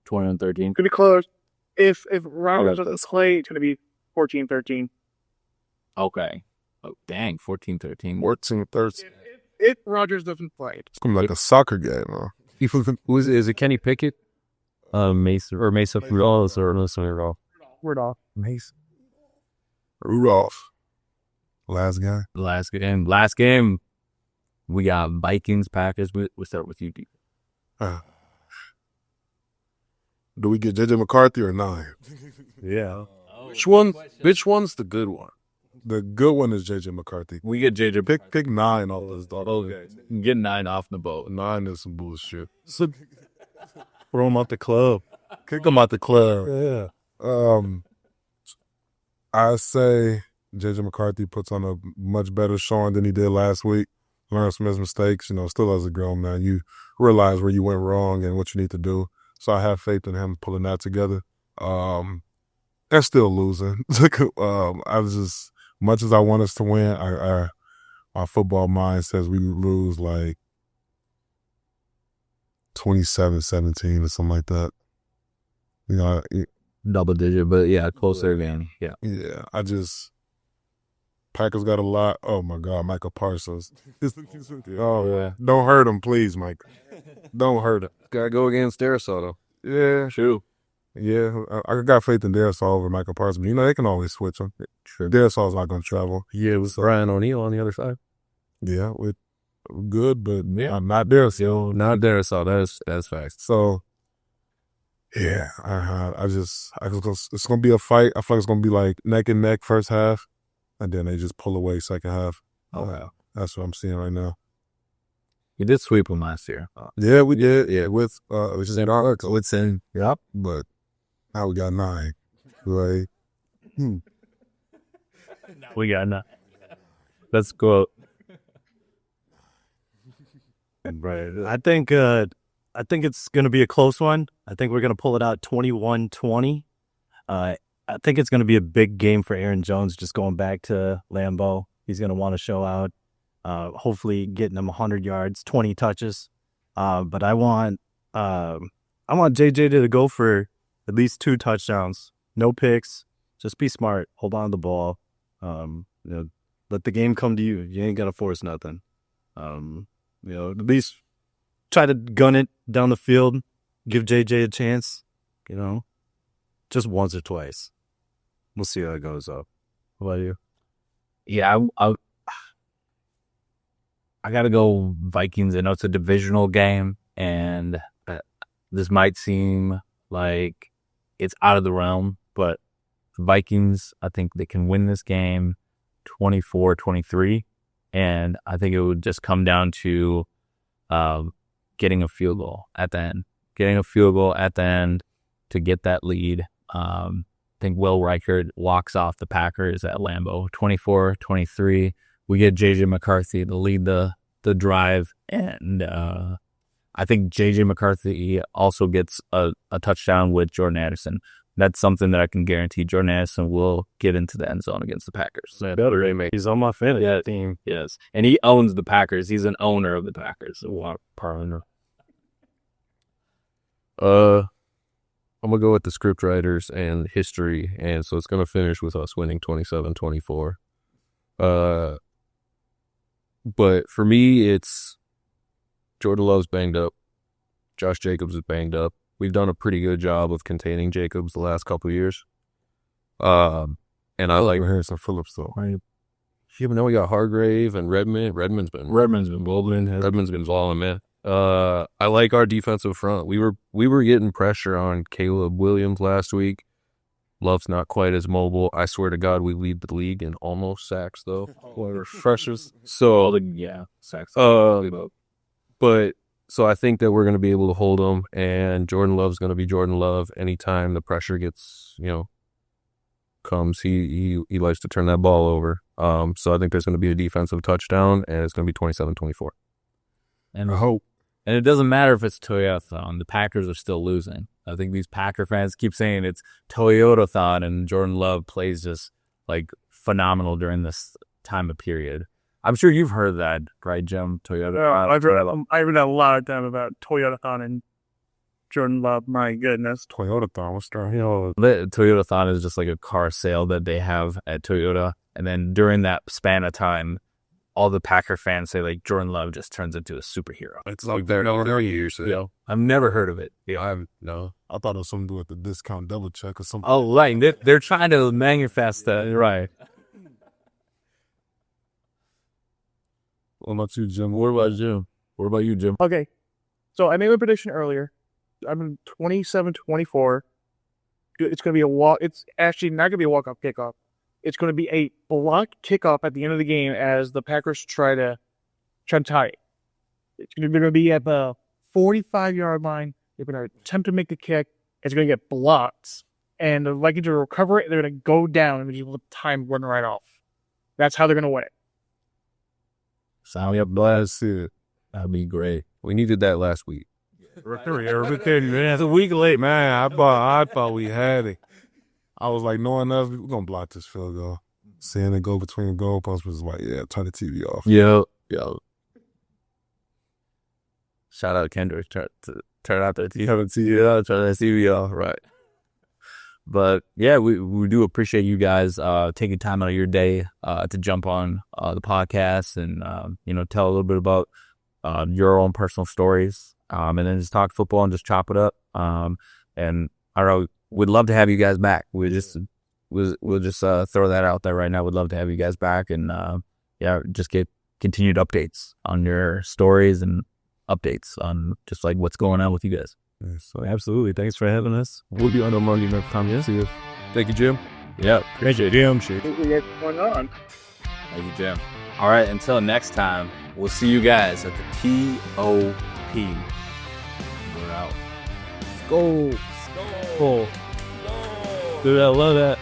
[SPEAKER 1] 21-13.
[SPEAKER 6] It's going to be close. If Rodgers doesn't play, it's going to be 14-13.
[SPEAKER 1] Okay. Oh, dang. 14-13.
[SPEAKER 3] 14-13.
[SPEAKER 6] If Rodgers doesn't play.
[SPEAKER 3] It's going to be like a soccer game, huh?
[SPEAKER 4] Is it Kenny Pickett? Mesa Rudolph or Rudolph?
[SPEAKER 6] Rudolph.
[SPEAKER 3] Rudolph. Last guy.
[SPEAKER 1] Last game. We got Vikings, Packers. We'll start with you, D.
[SPEAKER 3] Do we get JJ McCarthy or 9?
[SPEAKER 2] Yeah.
[SPEAKER 7] Which one's the good one?
[SPEAKER 3] The good one is JJ McCarthy.
[SPEAKER 1] We get JJ.
[SPEAKER 3] Pick 9 off this dog.
[SPEAKER 1] Okay. Get 9 off the boat.
[SPEAKER 3] 9 is some bullshit.
[SPEAKER 2] Throw him out the club.
[SPEAKER 3] Kick him out the club.
[SPEAKER 2] Yeah.
[SPEAKER 3] I say JJ McCarthy puts on a much better showing than he did last week. Learns from his mistakes. Still as a grown man, you realize where you went wrong and what you need to do. So I have faith in him pulling that together. They're still losing. I was just, much as I want us to win, my football mind says we lose like 27-17 or something like that.
[SPEAKER 1] Double digit, but yeah, closer again. Yeah.
[SPEAKER 3] Yeah, Packers got a lot. Oh, my God, Michael Parsons. Oh, yeah. Don't hurt him, please, Mike. Don't hurt him.
[SPEAKER 7] Gotta go against Darisaw, though.
[SPEAKER 3] Yeah.
[SPEAKER 1] True.
[SPEAKER 3] Yeah, I got faith in Darisaw over Michael Parsons. But, they can always switch him. Sure. Darisaw's not going to travel.
[SPEAKER 7] Yeah, with Brian O'Neill on the other side.
[SPEAKER 3] Yeah, with good, but not Darisaw.
[SPEAKER 7] Not Darisaw. That's facts.
[SPEAKER 3] So, yeah, it's going to be a fight. I feel like it's going to be like neck and neck first half, and then they just pull away second half.
[SPEAKER 1] Oh, wow.
[SPEAKER 3] That's what I'm seeing right now.
[SPEAKER 1] You did sweep them last year.
[SPEAKER 3] Yeah, we did. Yeah, with
[SPEAKER 1] Woodson. Yep.
[SPEAKER 3] But now we got 9. Right?
[SPEAKER 1] We got 9. Let's go.
[SPEAKER 2] Right. I think it's going to be a close one. I think we're going to pull it out 21-20. I think it's going to be a big game for Aaron Jones just going back to Lambeau. He's going to want to show out. Hopefully getting him 100 yards, 20 touches. But I want JJ to go for at least 2 touchdowns. No picks. Just be smart. Hold on to the ball. Let the game come to you. You ain't got to force nothing. At least try to gun it down the field. Give JJ a chance. Just once or twice. We'll see how it goes up. How about you?
[SPEAKER 1] Yeah, I got to go Vikings. I know it's a divisional game, and this might seem like it's out of the realm, but Vikings, I think they can win this game 24-23, and I think it would just come down to getting a field goal at the end. Getting a field goal at the end to get that lead. I think Will Reichard walks off the Packers at Lambeau 24-23. We get JJ McCarthy to lead the drive, and I think JJ McCarthy also gets a touchdown with Jordan Addison. That's something that I can guarantee. Jordan Addison will get into the end zone against the Packers.
[SPEAKER 2] He's on my fantasy team.
[SPEAKER 1] Yes, and he owns the Packers. He's an owner of the Packers.
[SPEAKER 7] I'm going to go with the script writers and history, and so it's going to finish with us winning 27-24. But for me, it's Jordan Love's banged up. Josh Jacobs is banged up. We've done a pretty good job of containing Jacobs the last couple of years. And I like
[SPEAKER 3] Harrison Phillips, though.
[SPEAKER 7] Right. Yeah, but now we got Hargrave and Redmond. Redmond's been
[SPEAKER 1] balling.
[SPEAKER 7] Redmond's been balling, man. I like our defensive front. We were getting pressure on Caleb Williams last week. Love's not quite as mobile. I swear to God, we lead the league in almost sacks, though. We're freshers. So,
[SPEAKER 1] sacks.
[SPEAKER 7] But so I think that we're going to be able to hold them, and Jordan Love's going to be Jordan Love. Anytime the pressure gets, comes, he likes to turn that ball over. So I think there's going to be a defensive touchdown, and it's going to be 27-24.
[SPEAKER 1] And I hope. And it doesn't matter if it's Toyota-thon. The Packers are still losing. I think these Packer fans keep saying it's Toyota-thon, and Jordan Love plays just phenomenal during this time of period. I'm sure you've heard that, right, Jim? Toyota.
[SPEAKER 6] Yeah, I've heard a lot of time about Toyota-thon and Jordan Love. My goodness.
[SPEAKER 3] Toyota-thon, what's that?
[SPEAKER 1] Toyota-thon is just like a car sale that they have at Toyota. And then during that span of time, all the Packer fans say Jordan Love just turns into a superhero.
[SPEAKER 7] It's like they're years.
[SPEAKER 1] I've never heard of it.
[SPEAKER 3] I thought it was something to do with the discount double check or something.
[SPEAKER 1] Oh, right. They're trying to manifest that, right?
[SPEAKER 3] What about you, Jim?
[SPEAKER 7] What about Jim? What about you, Jim?
[SPEAKER 6] Okay. So I made my prediction earlier. I'm 27-24. It's going to be a walk. It's actually not going to be a walk-off kickoff. It's going to be a blocked kickoff at the end of the game as the Packers try to tie it. They're going to be at the 45-yard line. They're going to attempt to make the kick. It's going to get blocked. And the Vikings will recover it. They're going to go down and just let time run right off. That's how they're going to win it.
[SPEAKER 7] Sign me up, blast.
[SPEAKER 3] That's it.
[SPEAKER 7] That'd be great. We needed that last week.
[SPEAKER 3] It's a week late, man. I thought we had it. I was like, knowing us, we're going to block this field goal. Seeing it go between the goalposts was like, yeah, turn the TV off.
[SPEAKER 7] Yo.
[SPEAKER 1] Shout out Kendrick. Turn out the TV.
[SPEAKER 7] Turn that TV off. Right.
[SPEAKER 1] But yeah, we do appreciate you guys taking time out of your day to jump on the podcast and tell a little bit about your own personal stories, and then just talk football and just chop it up. And I don't know, we'd love to have you guys back. We'll just throw that out there right now. We'd love to have you guys back and just get continued updates on your stories and updates on just like what's going on with you guys.
[SPEAKER 2] So absolutely, thanks for having us.
[SPEAKER 7] We'll be on the Monday next time. Yeah. See you. Thank you, Jim.
[SPEAKER 1] Yeah, appreciate it.
[SPEAKER 6] We got going on.
[SPEAKER 1] Thank you, Jim. All right, until next time, we'll see you guys at the TOP. We're out.
[SPEAKER 2] Go. Dude, I love that.